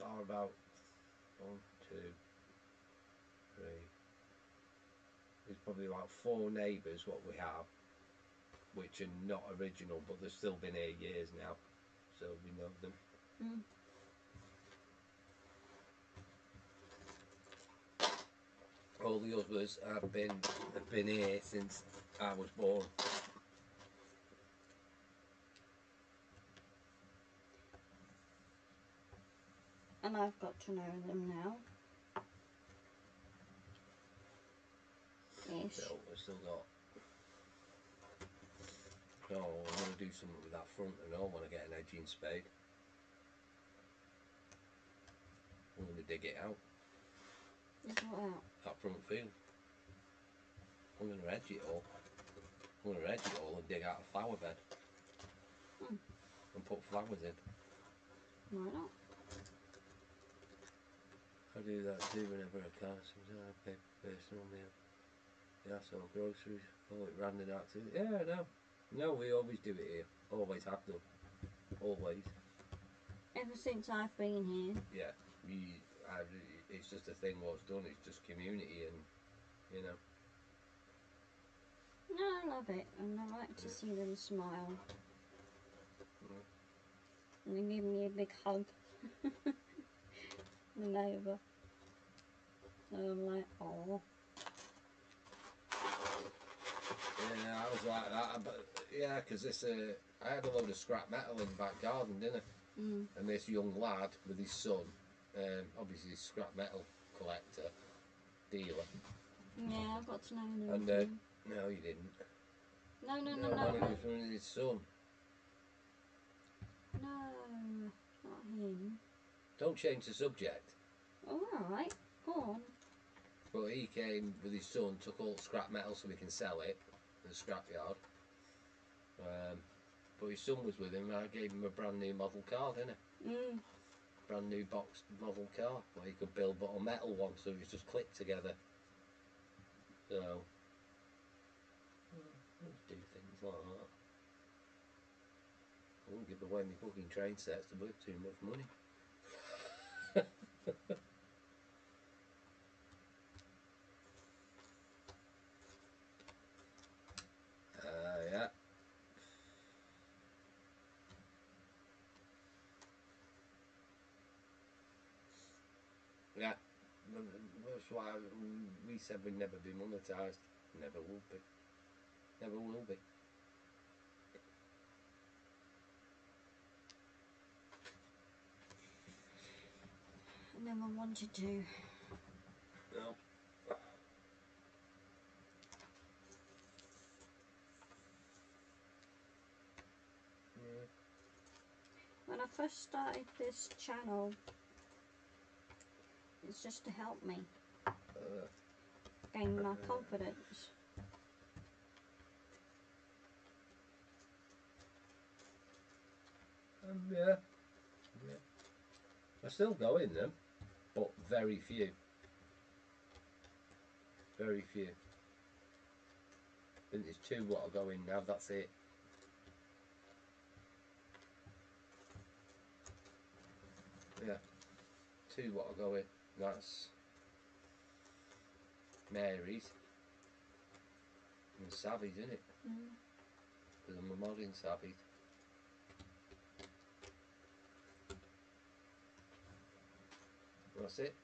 Are about 1, 2, 3. There's probably about 4 neighbours what we have, which are not original, but they've still been here years now, so we know them. Mm. All the others have been here since I was born. And I've got to know them now. Ish. So we've still got. No, I'm going to do something with that front, and I want to get an edging spade. I'm going to dig it out. Dig what out? That front field. I'm going to edge it all. I'm going to edge it all and dig out a flower bed. And put flowers in. Why not? I do that too whenever I can. Sometimes I pay personal meal. Yeah, so groceries. Oh, it ran out too. Yeah, no. No, we always do it here. Always have done. Always. Ever since I've been here. Yeah. It's just a thing what's done. It's just community and, you know. No, I love it. And I like to see them smile. And they give me a big hug. The neighbour. So I'm like, oh. Yeah, I was like that, but yeah, because I had a load of scrap metal in the back garden, didn't I? And this young lad with his son, obviously a scrap metal collector, dealer. Yeah, I've got to know them And too. no, you didn't. No. Man, it was from his son. No, not him. Don't change the subject. Alright, go on. But he came with his son, took all the scrap metal so we can sell it at the scrapyard. But his son was with him, and I gave him a brand new model car, didn't I? Brand new boxed model car where he could build but a metal one, so it was just clicked together. So let's do things like that. I wouldn't give away my fucking train sets, they're worth too much money. Yeah. Yeah. That's why we said we'd never be monetised. Never will be. Never will be. I never wanted to. No. When I first started this channel, it's just to help me gain my confidence. Yeah. I still go in them, but very few. Very few. I think there's 2 what I go in now, that's it. Yeah. 2 what I go in. That's Mary's and Savvy's, isn't it? Because I'm a mod in Savvy's. That's it.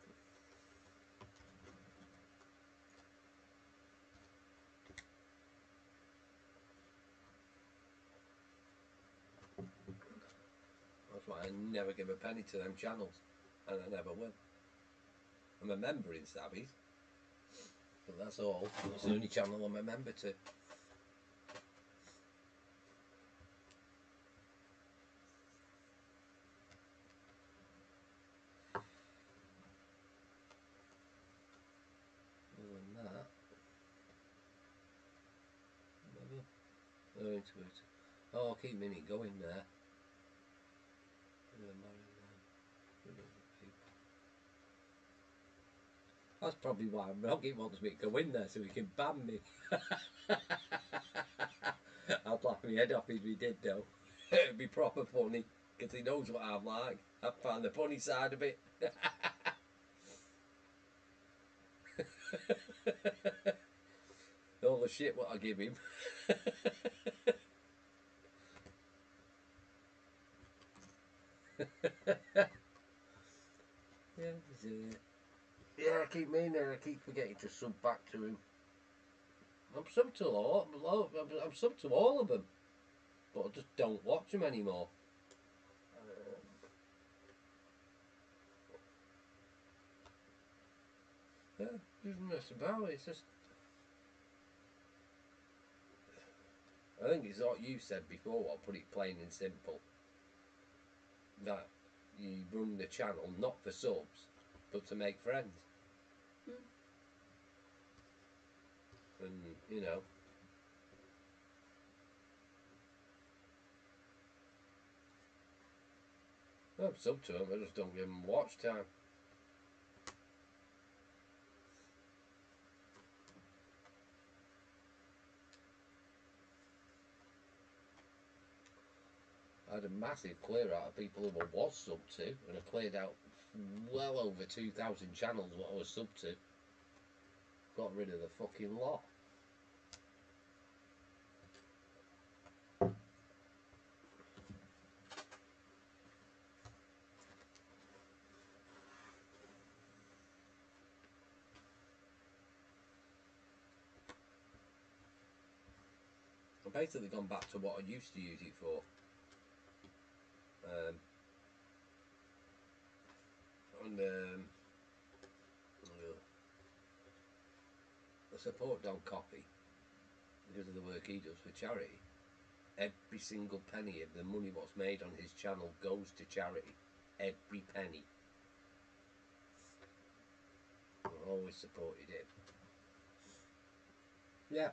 That's why I never give a penny to them channels, and I never will. I'm a member in Savvy's, but that's all. It's the only channel I'm a member to. Other than that, never. Into it. Oh, I'll keep minute going there. That's probably why Rocket wants me to go in there so he can ban me. I'd laugh my head off if he did though. It'd be proper funny, because he knows what I'm like. I'd find the funny side of it. All the shit what I give him. Yeah, I keep meaning, I keep forgetting to sub back to him. I'm sub to I'm sub to all of them, but I just don't watch them anymore. Yeah, just mess about. It's just. I think it's what you said before. I'll put it plain and simple. That you run the channel not for subs, but to make friends. And you know. I'm sub to them. I just don't give them watch time. I had a massive clear out of people who I was sub to, and I cleared out well over 2,000 channels what I was sub to. Got rid of the fucking lot. I've basically gone back to what I used to use it for. I support Don Coffey because of the work he does for charity. Every single penny of the money what's made on his channel goes to charity. Every penny. I've always supported him. Yeah.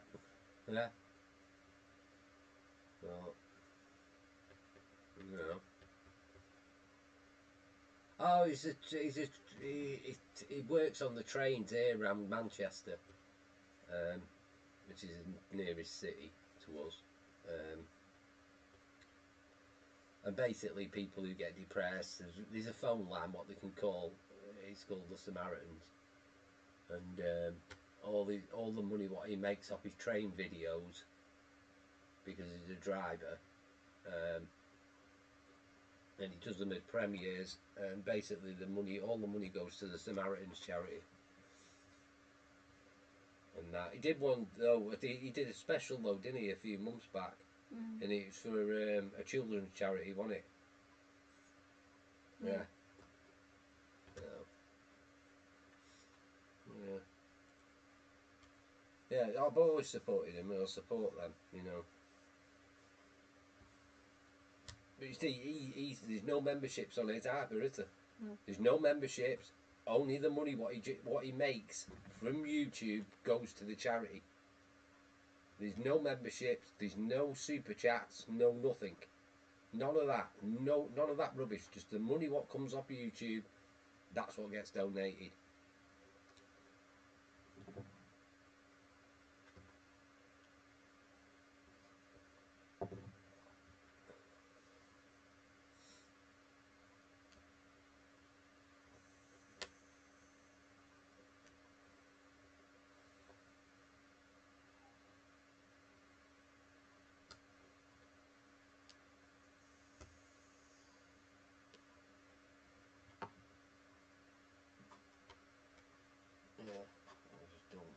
Yeah. Well, you know. Oh, he works on the trains here around Manchester, which is the nearest city to us. And basically people who get depressed, there's a phone line what they can call, it's called the Samaritans, and all the money what he makes off his train videos, because he's a driver, and he does them as premieres, and basically all the money goes to the Samaritans charity. And that he did one though. He did a special though, didn't he, a few months back? And it was for a children's charity, wasn't it? Yeah. Yeah. Yeah, I've always supported him, and I'll support them, you know. But you see, there's no memberships on it either, is there? No. There's no memberships. Only the money what he makes from YouTube goes to the charity. There's no memberships. There's no super chats. No nothing. None of that. None of that rubbish. Just the money what comes off YouTube. That's what gets donated. Yeah, I just don't.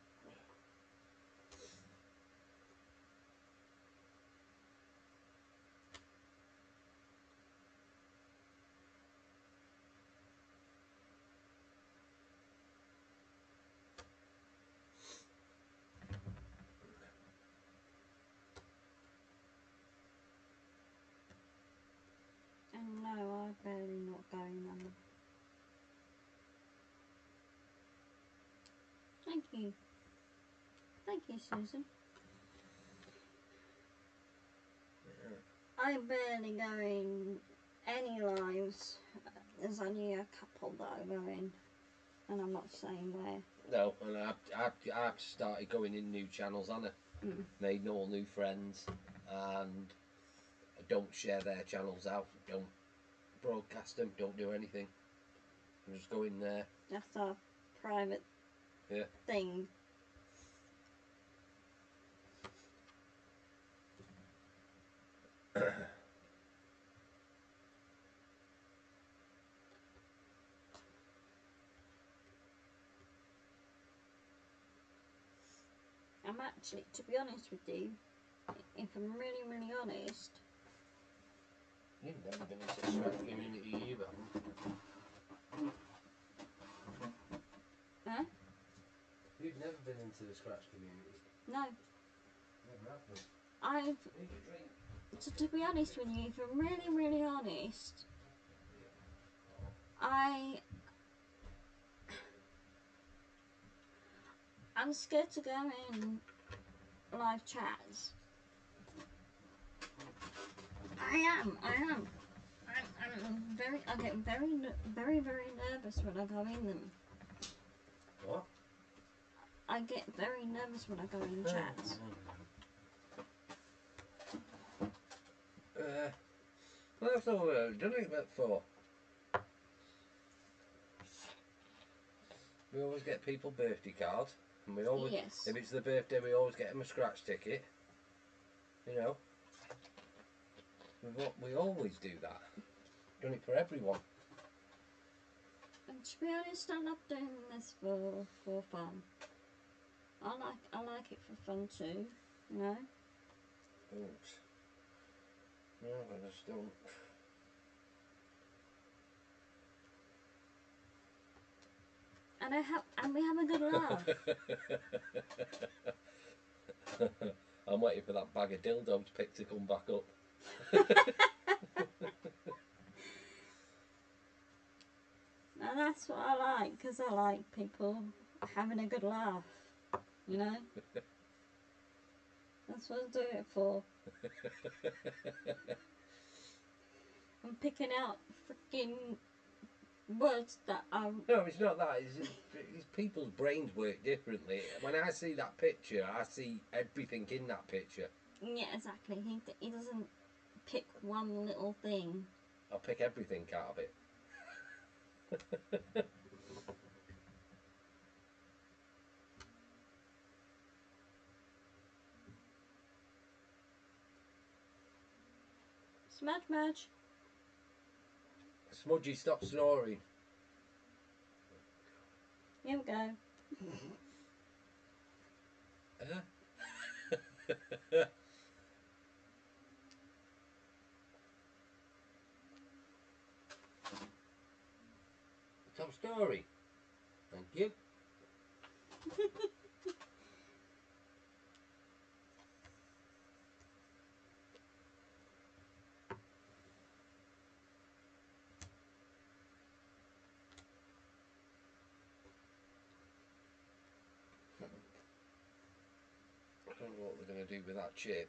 And no, I'm barely not going on. Thank you. Thank you, Susan. I'm barely going any lives. There's only a couple that are going, and I'm not saying where. No, and I've started going in new channels, Anna. Made all new friends. and don't share their channels out, don't broadcast them, don't do anything. Just go in there. That's our private thing. I'm actually, to be honest with you, if I'm really, really honest, you've never been into the scratch community either. huh? You've never been into the scratch community. No. Never have been. To be honest with you, if I'm really, really honest, I'm scared to go in live chats. I am. I get very, very nervous when I go in them. What? I get very nervous when I go in chats. Well, that's all we've done it for. We always get people birthday cards, and we always, if it's their birthday, we always get them a scratch ticket. You know, we always do that. Done it for everyone. And to be honest, I love doing this for fun. I like it for fun too, you know. Don't. No, I just don't. And we have a good laugh. I'm waiting for that bag of dildos pick to come back up. And that's what I like, because I like people having a good laugh, you know. That's what I do it for. I'm picking out freaking words that are... No, it's not that. It's people's brains work differently. When I see that picture, I see everything in that picture. Yeah, exactly. He doesn't pick one little thing. I'll pick everything out of it. Smudge. Smudgy, stop snoring. Here we go. Top story. Thank you. I don't know what they're going to do with that chip.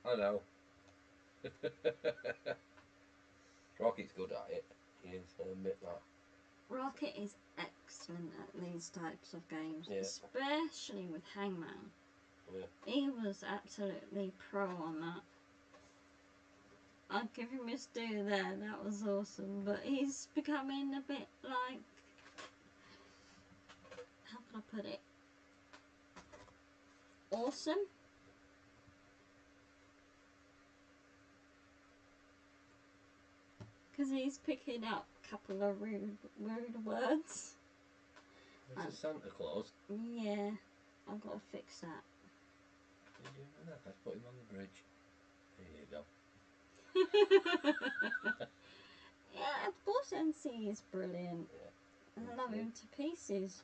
I know. Rocket's good at it. He is, I'll admit that. Rocket is excellent at these types of games, especially with Hangman. Yeah. He was absolutely pro on that. I'll give him his due there, that was awesome, but he's becoming a bit like, how can I put it, awesome? Because he's picking up a couple of rude words. This is Santa Claus. Yeah, I've got to fix that. What are you doing with that? Let's put him on the bridge. There you go. Yeah, of course NC is brilliant. Yeah, I love him to pieces.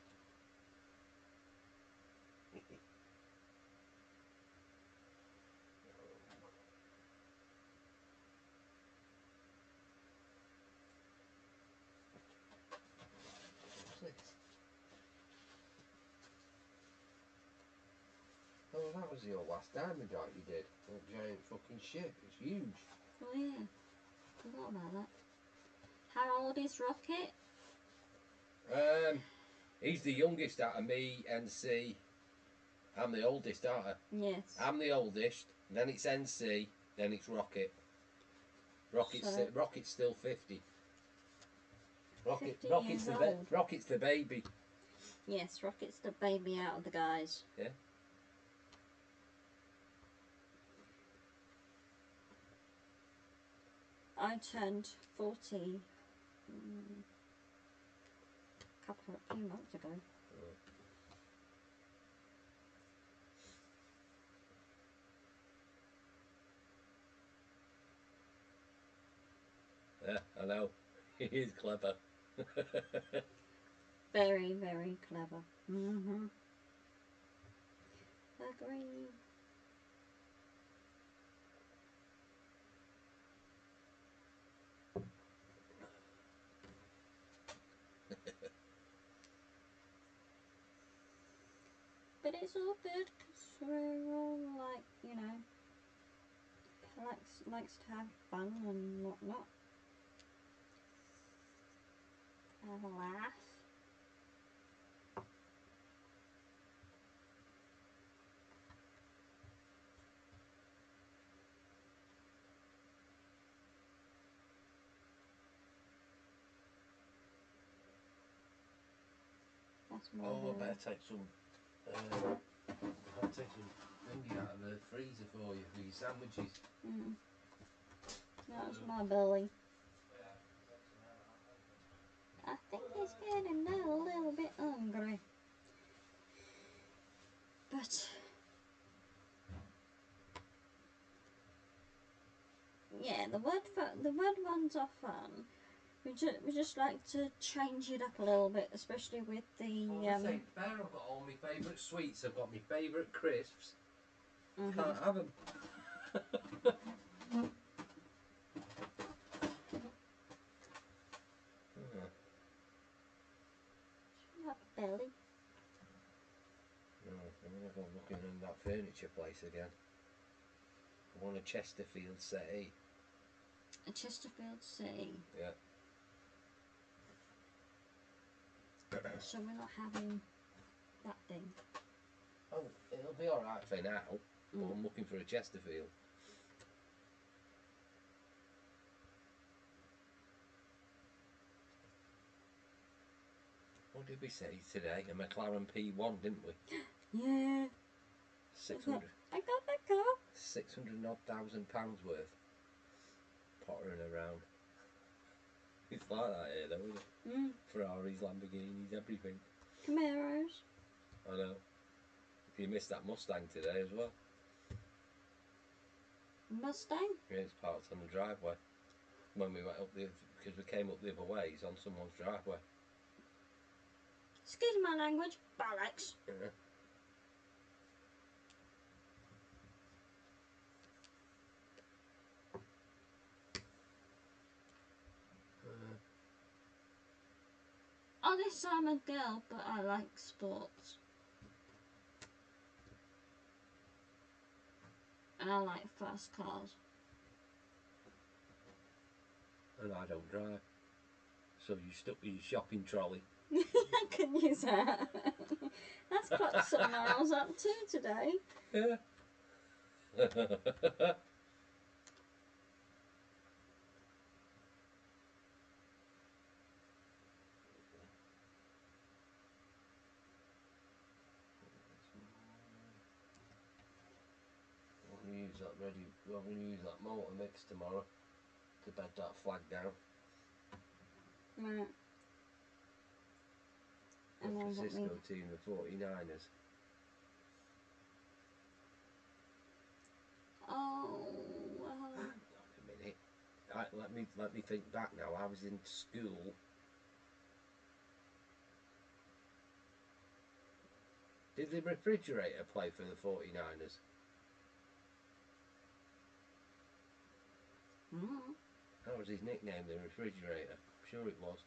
Oh, that was your last diamond art you did. That giant fucking ship. It's huge. Oh yeah, forgot about that. How old is Rocket? He's the youngest out of me, NC. I'm the oldest, aren't I? Yes. I'm the oldest. Then it's NC. Then it's Rocket. Rocket's still 50. 50 years old. Rocket's the baby. Yes, Rocket's the baby out of the guys. Yeah. I turned 40 a few months ago. Yeah, I know. He is clever. Very, very clever. Agree. But it's all good because we're all like, you know, likes to have fun and whatnot. Have a laugh. That's more Oh, I better take some. I'll take some thingy out of the freezer for you for your sandwiches. That's my belly. I think he's getting a little bit hungry. But yeah, the word ones are fun. We just like to change it up a little bit, especially with the. Well, this ain't fair. I've got all my favourite sweets. I've got my favourite crisps. Can't have them. That belly. No, I'm gonna go looking in that furniture place again. I want a Chesterfield settee. A Chesterfield settee. Yeah. So we're not having that thing. Oh, it'll be alright for now, but I'm looking for a Chesterfield. What did we say today? A McLaren P1, didn't we? Yeah. 600. I got that car. 600,000 pounds worth. Pottering around. It's like that here, though, isn't it? Ferraris, Lamborghinis, everything. Camaros. I know. You missed that Mustang today as well. Mustang? Yeah, it's parked on the driveway. When we went up because we came up the other way, it's on someone's driveway. Excuse my language, bollocks. Yeah. Honest, I'm a girl, but I like sports. And I like fast cars. And I don't drive. So you stuck with your shopping trolley. I can use that. That's what something I was up to today. Yeah. We're going to use that motor mix tomorrow to bed that flag down. Right. The Francisco team, the 49ers. Oh, well. Hang on a minute. Let me think back now. I was in school. Did the refrigerator play for the 49ers? That was his nickname, the refrigerator. I'm sure it was.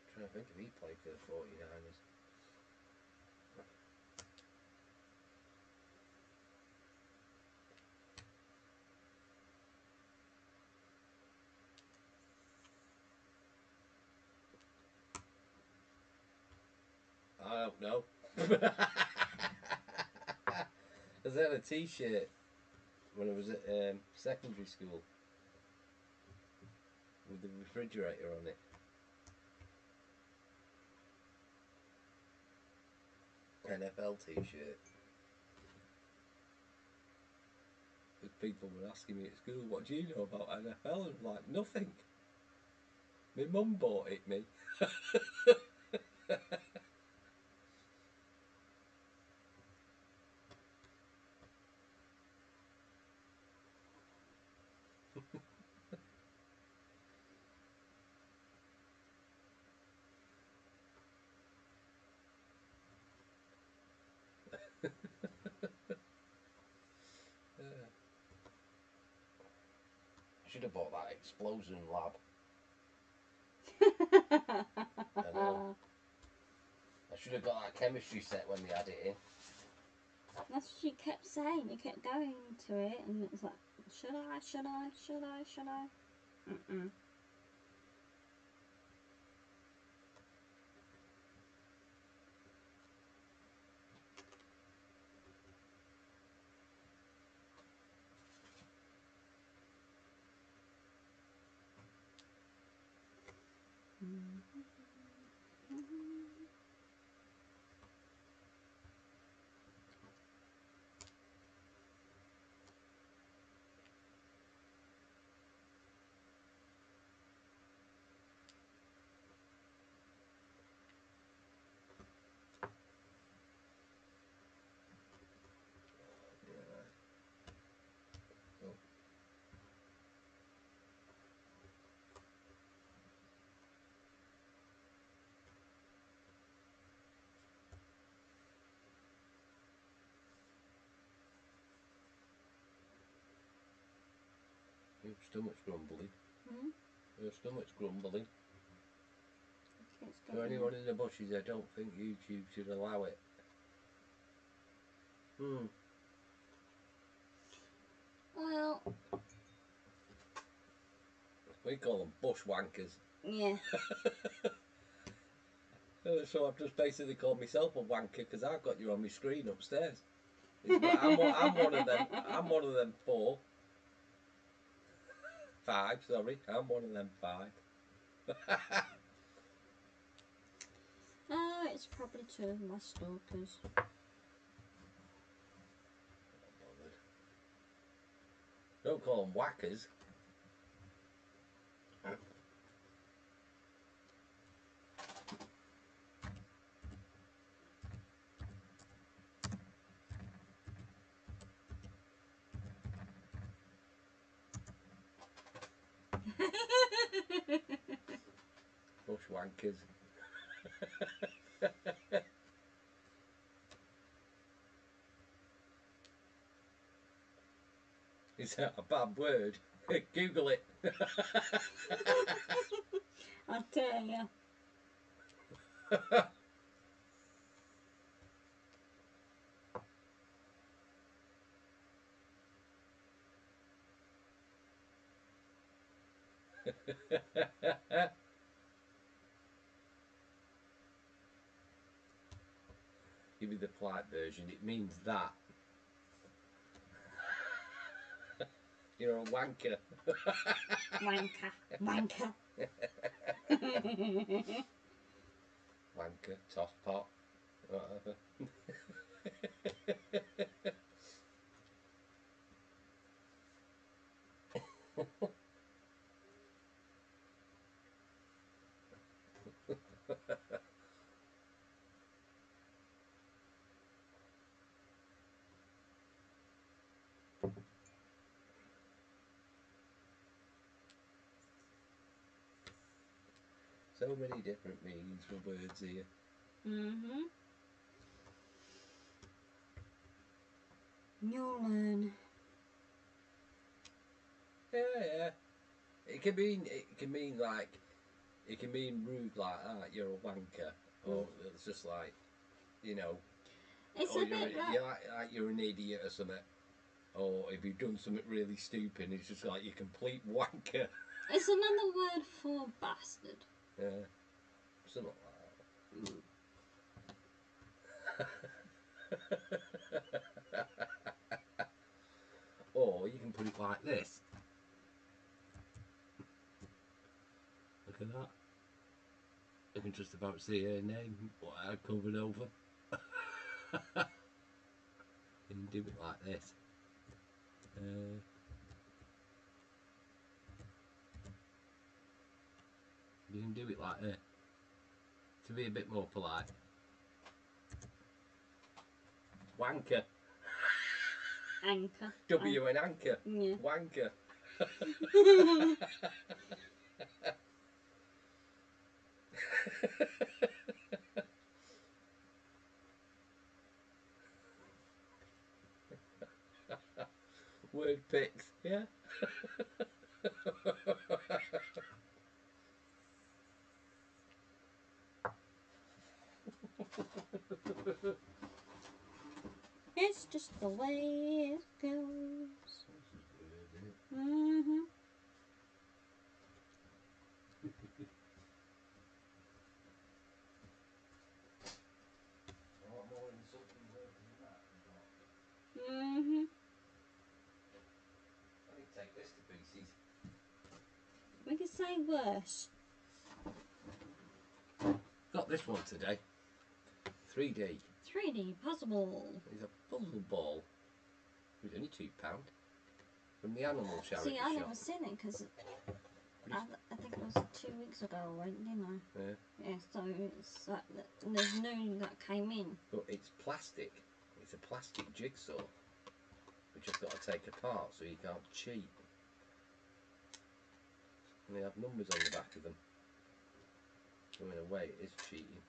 I'm trying to think if he played for the 49ers. don't know. I had a T-shirt when I was at secondary school with the refrigerator on it. NFL T-shirt. People were asking me at school, what do you know about NFL? And I'm like, nothing. My mum bought it me. Should have bought that explosion lab. I know. I should have got that chemistry set when they had it in. That's what she kept saying. We kept going to it, and it was like, should I? Mm-mm. Your stomach's grumbling. Hmm? Your stomach's grumbling. It's For anyone in the bushes, I don't think YouTube should allow it. Well, we call them bushwankers. Yeah. So I've just basically called myself a wanker because I've got you on my screen upstairs. I'm one of them. I'm one of them 5. Sorry, I'm one of them 5. Oh, it's probably 2 of my stalkers. Don't call them whackers. Bushwankers. Is that a bad word? Google it. I tell you. Give me the polite version. It means that. You're a wanker. Wanker. Wanker, tosspot, whatever. So many different meanings for words here. Mm-hmm. You'll learn. Yeah. It can mean like, it can mean rude like that. You're a wanker, or it's just like, you know, It's or a bit like you're an idiot or something. Or if you've done something really stupid, it's just like you complete wanker. It's another word for bastard. Yeah, something like that. Or you can put it like this. Look at that. You can just about see her name, what I covered over. You can do it like this. You can do it like that. To be a bit more polite. Wanker. Anchor. W and anchor. Yeah. Wanker. Word picks, yeah. It's just the way it goes. Mm-hmm. A lot more insulting words than that. Mm-hmm. I need to take this to pieces. We could say worse. Got this one today. 3D. 3D puzzle. It's a puzzle ball. It's only £2. From the animal charity See, I shop. never seen it because I think it was 2 weeks ago I went, didn't I? Yeah. Yeah, so it's like, there's new that came in. But it's plastic. It's a plastic jigsaw. Which I've got to take apart so you can't cheat. And they have numbers on the back of them. So in a way it is cheating.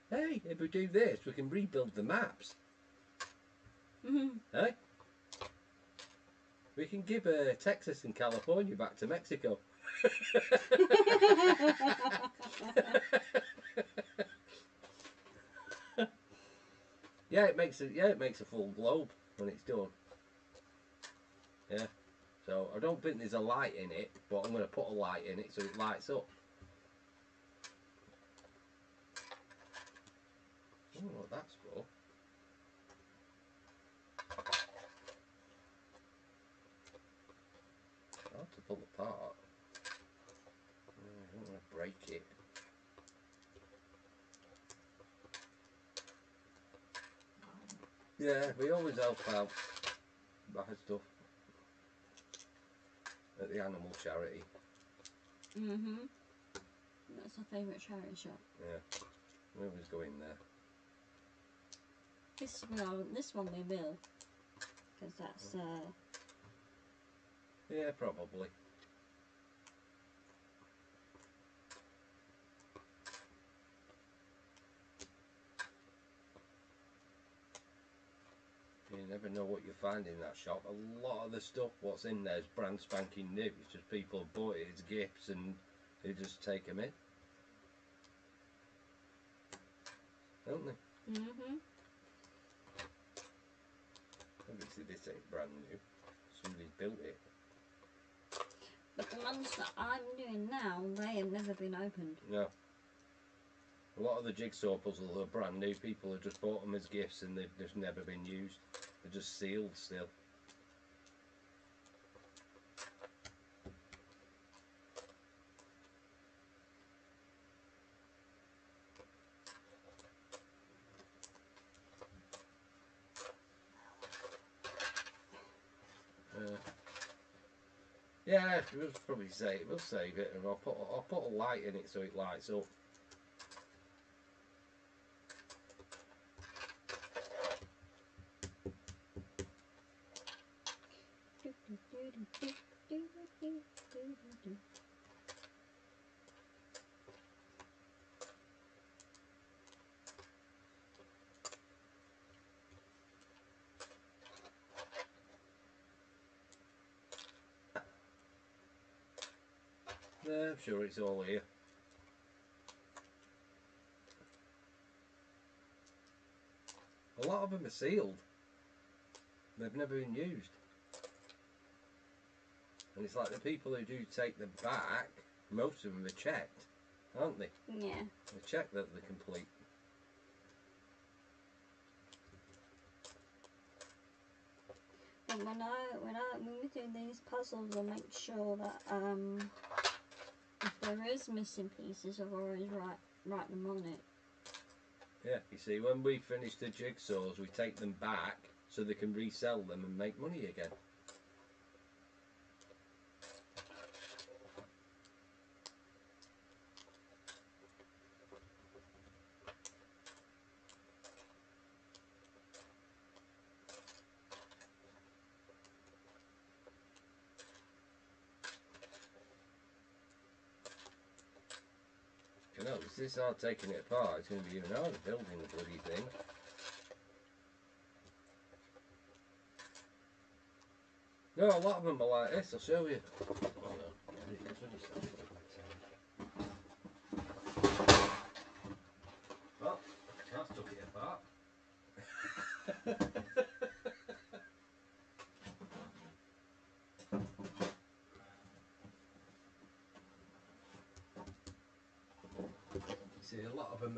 Hey, if we do this, we can rebuild the maps. Hey? We can give Texas and California back to Mexico. Yeah, it makes a full globe when it's done. Yeah. So I don't think there's a light in it, but I'm going to put a light in it so it lights up. I don't know what that's for. Hard to pull apart. I don't want to break it. Yeah, we always help out buy stuff at the animal charity. Mm-hmm. That's our favourite charity shop. Yeah, we always go in there. This one we will, because that's Yeah, probably. You never know what you find in that shop. A lot of the stuff what's in there is brand spanking new. It's just people have bought it as gifts and they just take them in. Don't they? Mm-hmm. Obviously this ain't brand new. Somebody's built it. But the ones that I'm doing now, they have never been opened. No. A lot of the jigsaw puzzles are brand new. People have just bought them as gifts and they've just never been used. They're just sealed still. Yeah, we'll probably we'll save it, and I'll put a light in it so it lights up. Yeah, I'm sure it's all here. A lot of them are sealed. They've never been used. And it's like the people who do take them back, most of them are checked, aren't they? Yeah. They check that they're complete. And when we do these puzzles, I make sure that if there is missing pieces, I've always write them on it. Yeah, you see, when we finish the jigsaws, we take them back so they can resell them and make money again. You know, if this hard taking it apart, it's going to be even harder building the bloody thing. No, a lot of them are like this, I'll show you. Well, that's took it apart. See, a lot of them,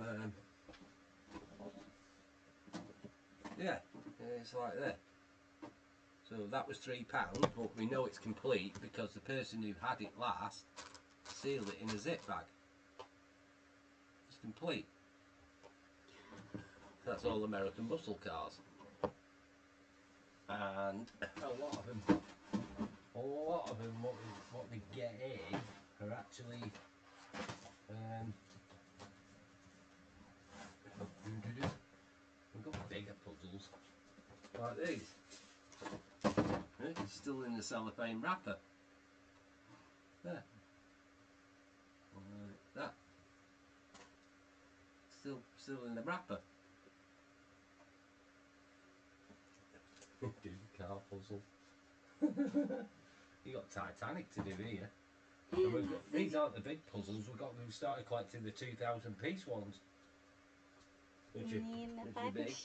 yeah, it's like that. So that was £3, but we know it's complete because the person who had it last sealed it in a zip bag. It's complete. That's all American muscle cars. And a lot of them, what they get in are actually we've got bigger puzzles like these. It's still in the cellophane wrapper. There. Like that. Still in the wrapper. Do the car puzzle. You got Titanic to do here. And we've got, these aren't the big puzzles. We've started collecting the 2,000 piece ones. Which are big.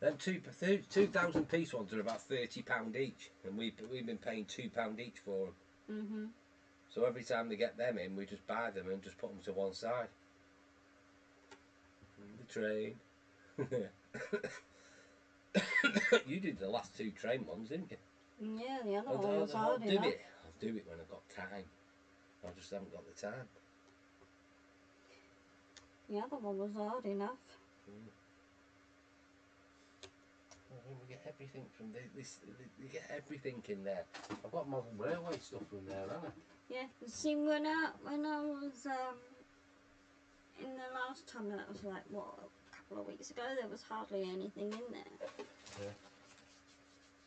Them 2,000 piece ones are about £30 each, and we've been paying £2 each for them. So every time they get them in, we just buy them and just put them to one side. The train. You did the last 2 train ones, didn't you? Yeah, the other one was hard enough. I'll do it when I've got time. I just haven't got the time. The other one was hard enough. We get everything from this. You get everything in there. I've got model railway stuff from there, haven't I? Yeah, you see, when I was in the last time, that was like what, a couple of weeks ago, there was hardly anything in there. Yeah.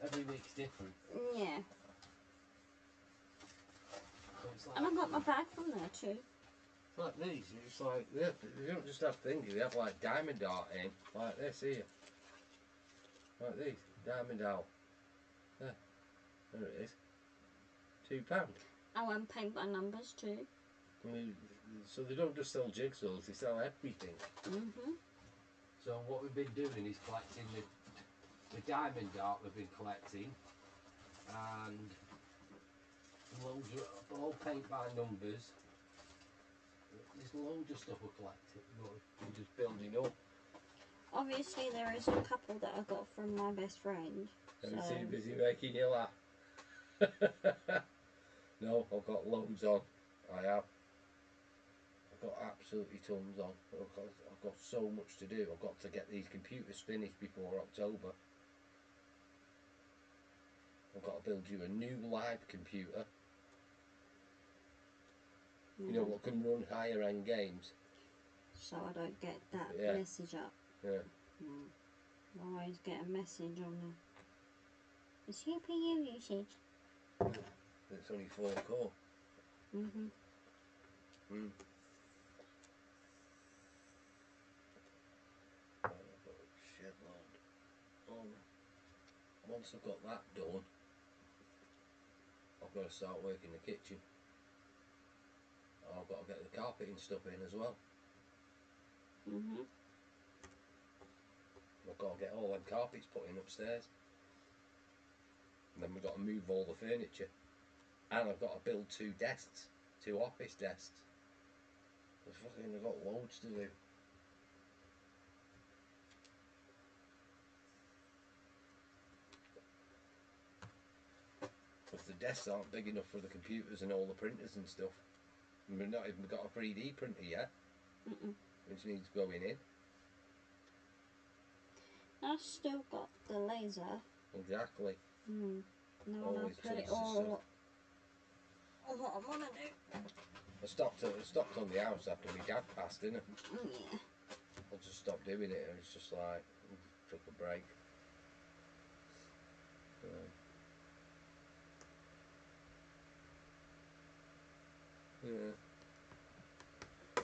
Every week's different. Yeah. So like, and I got my bag from there too. Like these, it's like they don't just have things. They have like diamond art in, like this here. Like these, diamond art. There it is. £2. I went paint by numbers too. I mean, so they don't just sell jigsaws; they sell everything. So what we've been doing is collecting the diamond art we've been collecting, and loads of all paint by numbers. There's loads of stuff we're collecting. We're just building up. Obviously, there is a couple that I got from my best friend. Are you too busy making you laugh? No, I've got loads on. I have. I've got absolutely tons on. I've got so much to do. I've got to get these computers finished before October. I've got to build you a new live computer. You know what can run higher end games. So I don't get that message up. Yeah. I always get a message on the CPU usage. It's only 4 core. I've got a shitload on. Once I've got that done, I've got to start working the kitchen. I've got to get the carpeting stuff in as well. got to get all them carpets put in upstairs. And then we've got to move all the furniture. And I've got to build 2 desks, 2 office desks. I've got loads to do. Because the desks aren't big enough for the computers and all the printers and stuff. And we've not even got a 3D printer yet, which needs going in. I've still got the laser. Exactly. No, Always I'll put it tons of all what I want to do. I stopped on the house after my dad passed, didn't I? Yeah. I just stopped doing it, and it's just like, took a break. Yeah.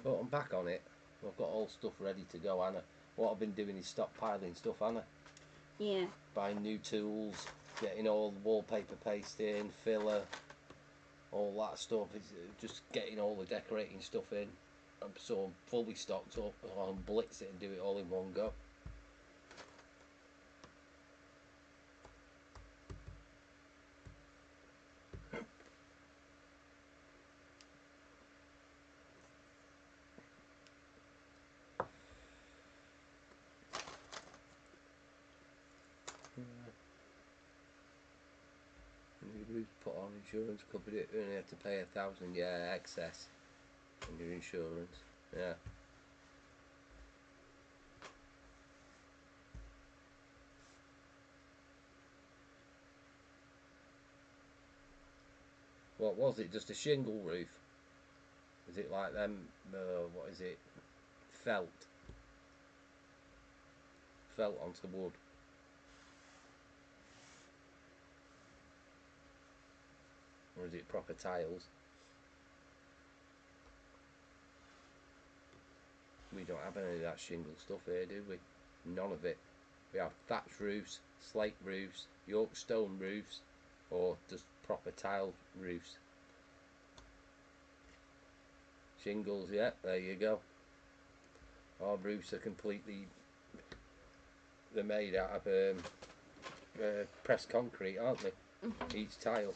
But I'm back on it. I've got all stuff ready to go, Anna. What I've been doing is stockpiling stuff, Anna. Yeah. Buying new tools, getting all the wallpaper paste in, filler, all that stuff. It's just getting all the decorating stuff in. So I'm fully stocked up. I'll blitz it and do it all in one go. You put on insurance, covered it, and you have to pay 1,000, yeah, excess on your insurance, yeah. What was it? Just a shingle roof? Is it like them? What is it? Felt onto wood. Or is it proper tiles? We don't have any of that shingle stuff here, do we? None of it. We have thatch roofs, slate roofs, York stone roofs, or just proper tile roofs. Shingles, yeah, there you go. Our roofs are completely, they're made out of pressed concrete, aren't they? Each tile.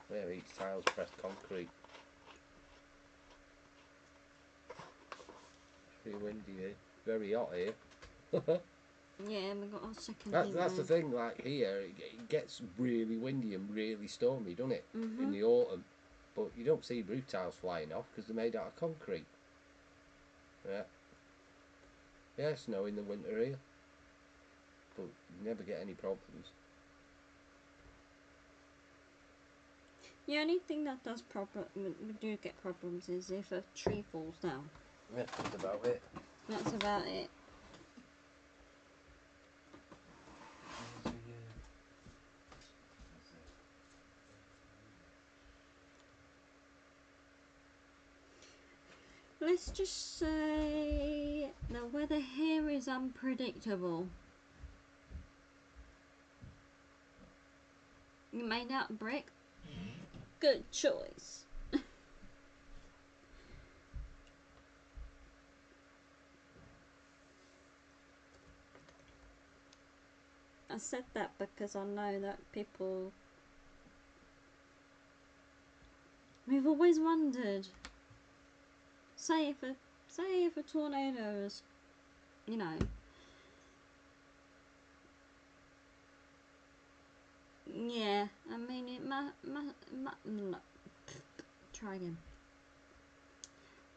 There, each tile's pressed concrete. Pretty windy here. Very hot here. Yeah, we got our second. That's the thing. Like here, it gets really windy and really stormy, doesn't it? In the autumn, but you don't see roof tiles flying off because they're made out of concrete. Yeah. Yeah, snow in the winter here, but you never get any problems. The only thing that does we do get problems is if a tree falls down. Yeah, that's about it. That's about it. Let's just say the weather here is unpredictable. You made out of brick? Good choice. I said that because I know that people... We've always wondered. Say if a tornado is, you know... Yeah, I mean it no. Try again.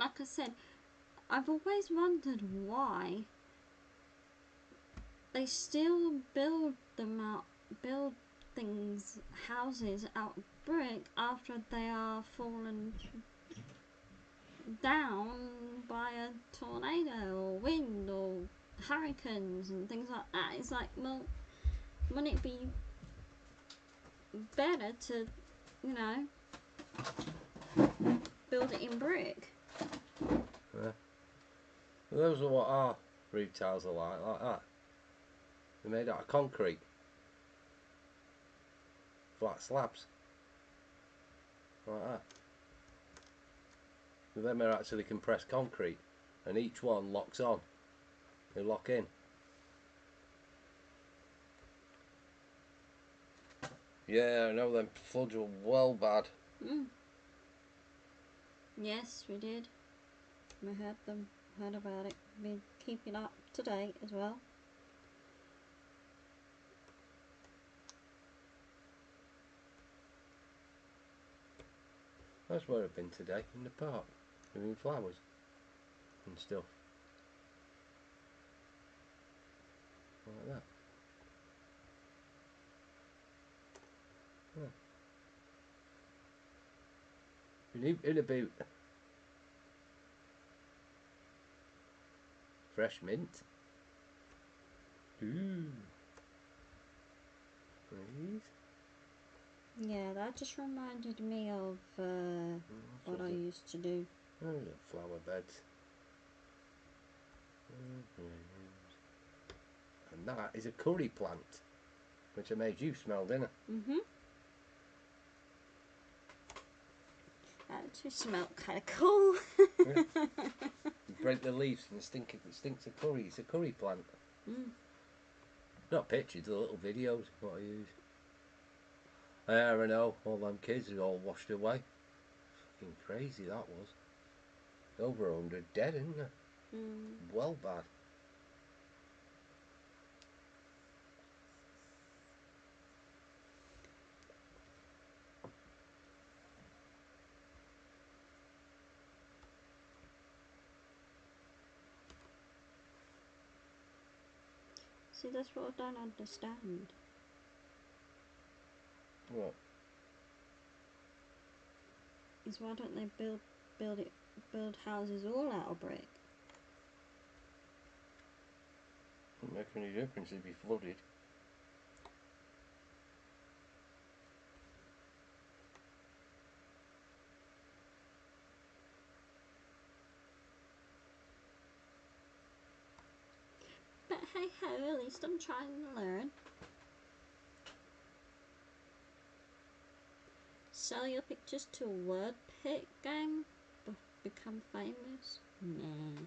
Like I said, I've always wondered why they still build houses out of brick after they are fallen down by a tornado or wind or hurricanes and things like that. It's like, well, wouldn't it be better to, you know, build it in brick? Yeah. Well, those are what our roof tiles are like that. They're made out of concrete. flat slabs. Like that. But them are actually compressed concrete, and each one locks on. They lock in. Yeah, I know them floods were well bad. Yes, we did. We heard about it. Been keeping up to date as well. That's where I've been today, in the park, doing flowers and stuff. Like that. Been in about fresh mint. Ooh. Please. Yeah, that just reminded me of what I used to do. Oh, the flower beds. And that is a curry plant, which I made you smell, didn't I? That just smelled kind of cool. Yeah. You break the leaves and it stinks of curry. It's a curry plant. Not pictures, the little videos what I use. Yeah, I know, all them kids are all washed away. Fucking crazy that was. Over 100 dead, isn't there? Well bad. See, that's what I don't understand. What? Is why don't they build houses all out of brick? Wouldn't make any difference, it'd be flooded. But hey ho, at least I'm trying to learn. Sell your pictures to a word pick gang? Become famous? Nah.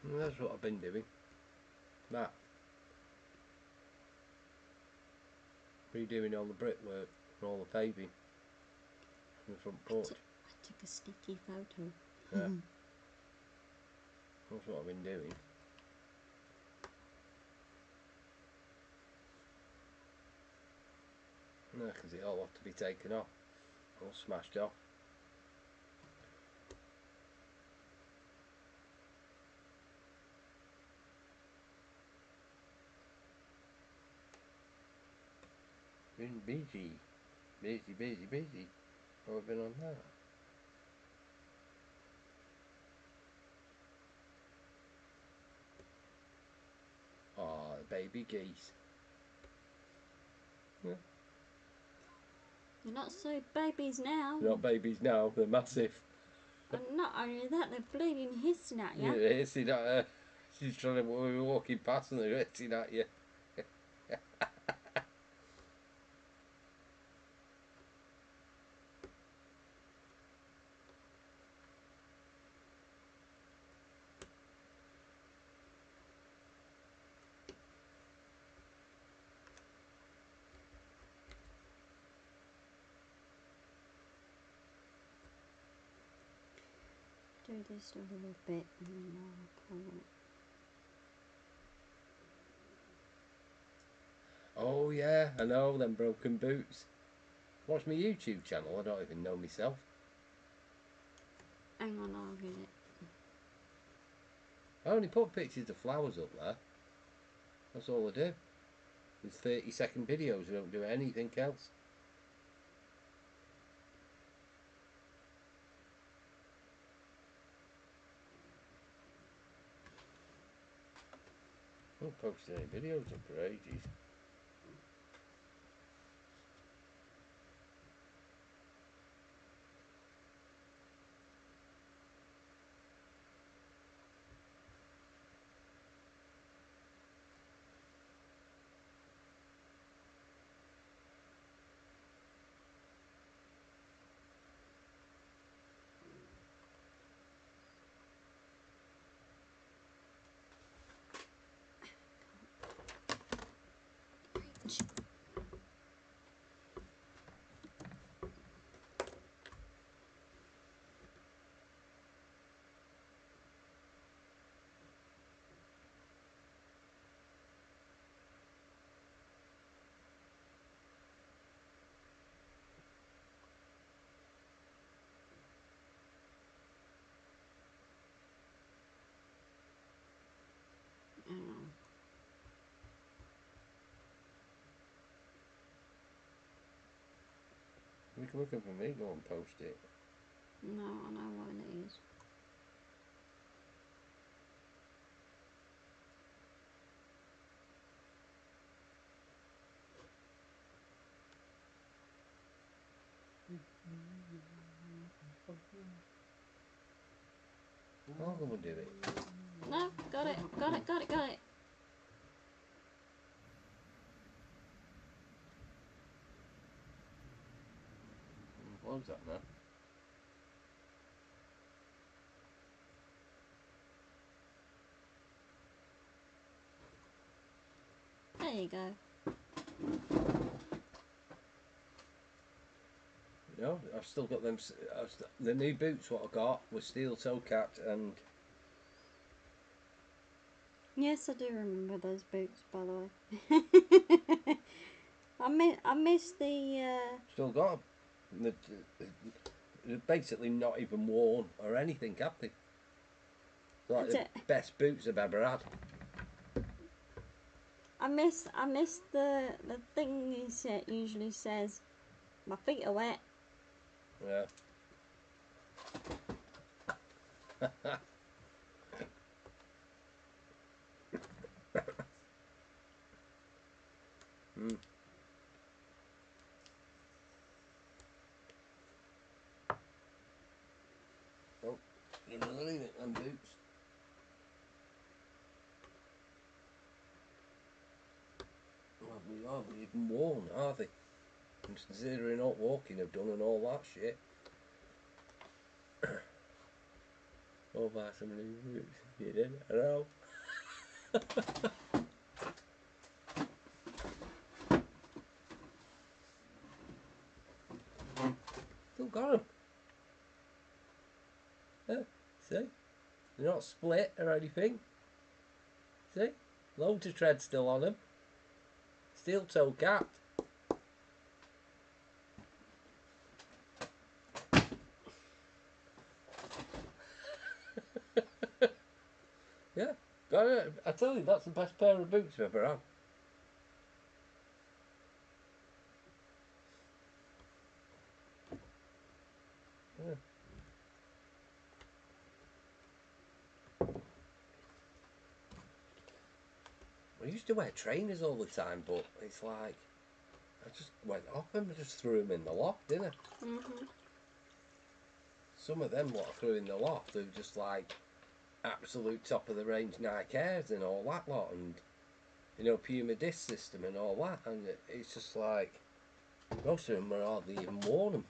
And that's what I've been doing. That. Redoing all the brickwork and all the paving in the front porch. I took a sticky photo. Yeah. That's what I've been doing. No, because it all have to be taken off. All smashed off. Been busy. Busy. Oh, I've been on that. Oh, the baby geese. Yeah. They're not so babies now. They're not babies now, they're massive. And not only that, they're bleeding hissing at you. Yeah, they're hissing at her. She's trying to, we were walking past and they're hissing at you. Do this a little bit and then I'll call it. Oh yeah, I know, them broken boots. Watch my YouTube channel, I don't even know myself. Hang on, I'll get it. I only put pictures of flowers up there. That's all I do. It's 30-second videos, I don't do anything else. I haven't posted any videos up for ages. You can looking for me, go and post it. No, I know what it is. I'll go and do it. No, got it. What was that now? There you go. No, I've still got them. The new boots what I got were steel toe capped, and Yes, I do remember those boots, by the way. I miss the. still got them. They're basically not even worn or anything, have they? Like the best boots I've ever had. I miss the thing he usually says. My feet are wet. Yeah. Oh, you know, leave it, them boots. Hardly even worn, are they? Considering what walking I've done and all that shit. Oh, buy some new boots. You did? I know. Still got them. Yeah, see? They're not split or anything. See? Loads of tread still on them. Steel toe capped. Yeah, got it. I tell you, that's the best pair of boots I've ever had. Yeah. I used to wear trainers all the time, but it's like I just went off them and just threw them in the loft, didn't I? Some of them what I threw in the loft, they were just like absolute top of the range Nike Airs and all that lot, and you know, Puma disc system and all that, and it's just like most of them are hardly even worn them.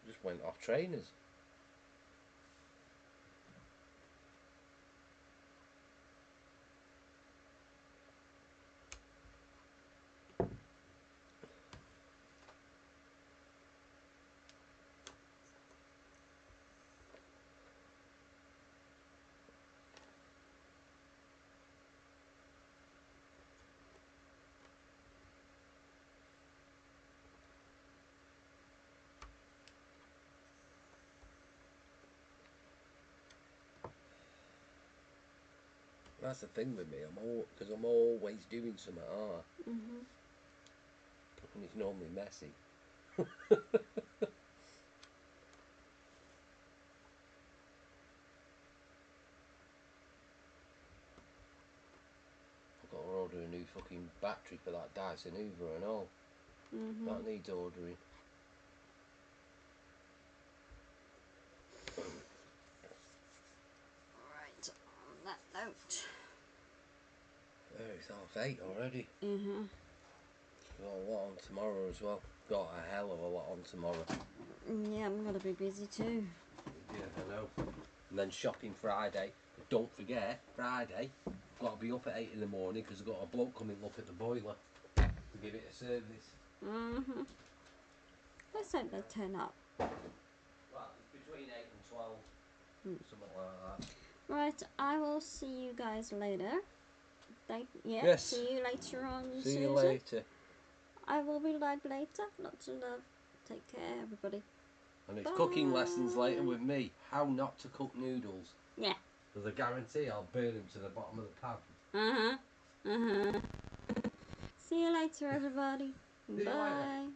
Just went off trainers. That's the thing with me. Because I'm always doing something art, and it's normally messy. I've got to order a new fucking battery for that Dyson Hoover and all. That needs ordering. Right, on that note. It's 8:30 already. Got a lot on tomorrow as well. Got a hell of a lot on tomorrow. Yeah, I'm going to be busy too. Yeah, I know. And then shopping Friday. don't forget, Friday, got to be up at 8 in the morning because I've got a bloke coming up at the boiler to give it a service. Mm-hmm. Let's hope they turn up. Well, it's between 8 and 12, something like that. Right, I will see you guys later. Yeah, Yes. see you later on, See Susan. you later. I will be live later. Lots of love. Take care, everybody. And it's Bye. cooking lessons later with me. How not to cook noodles. Yeah. Because I guarantee I'll burn them to the bottom of the pan. Uh-huh. Uh-huh. See you later, everybody. See you later. Bye.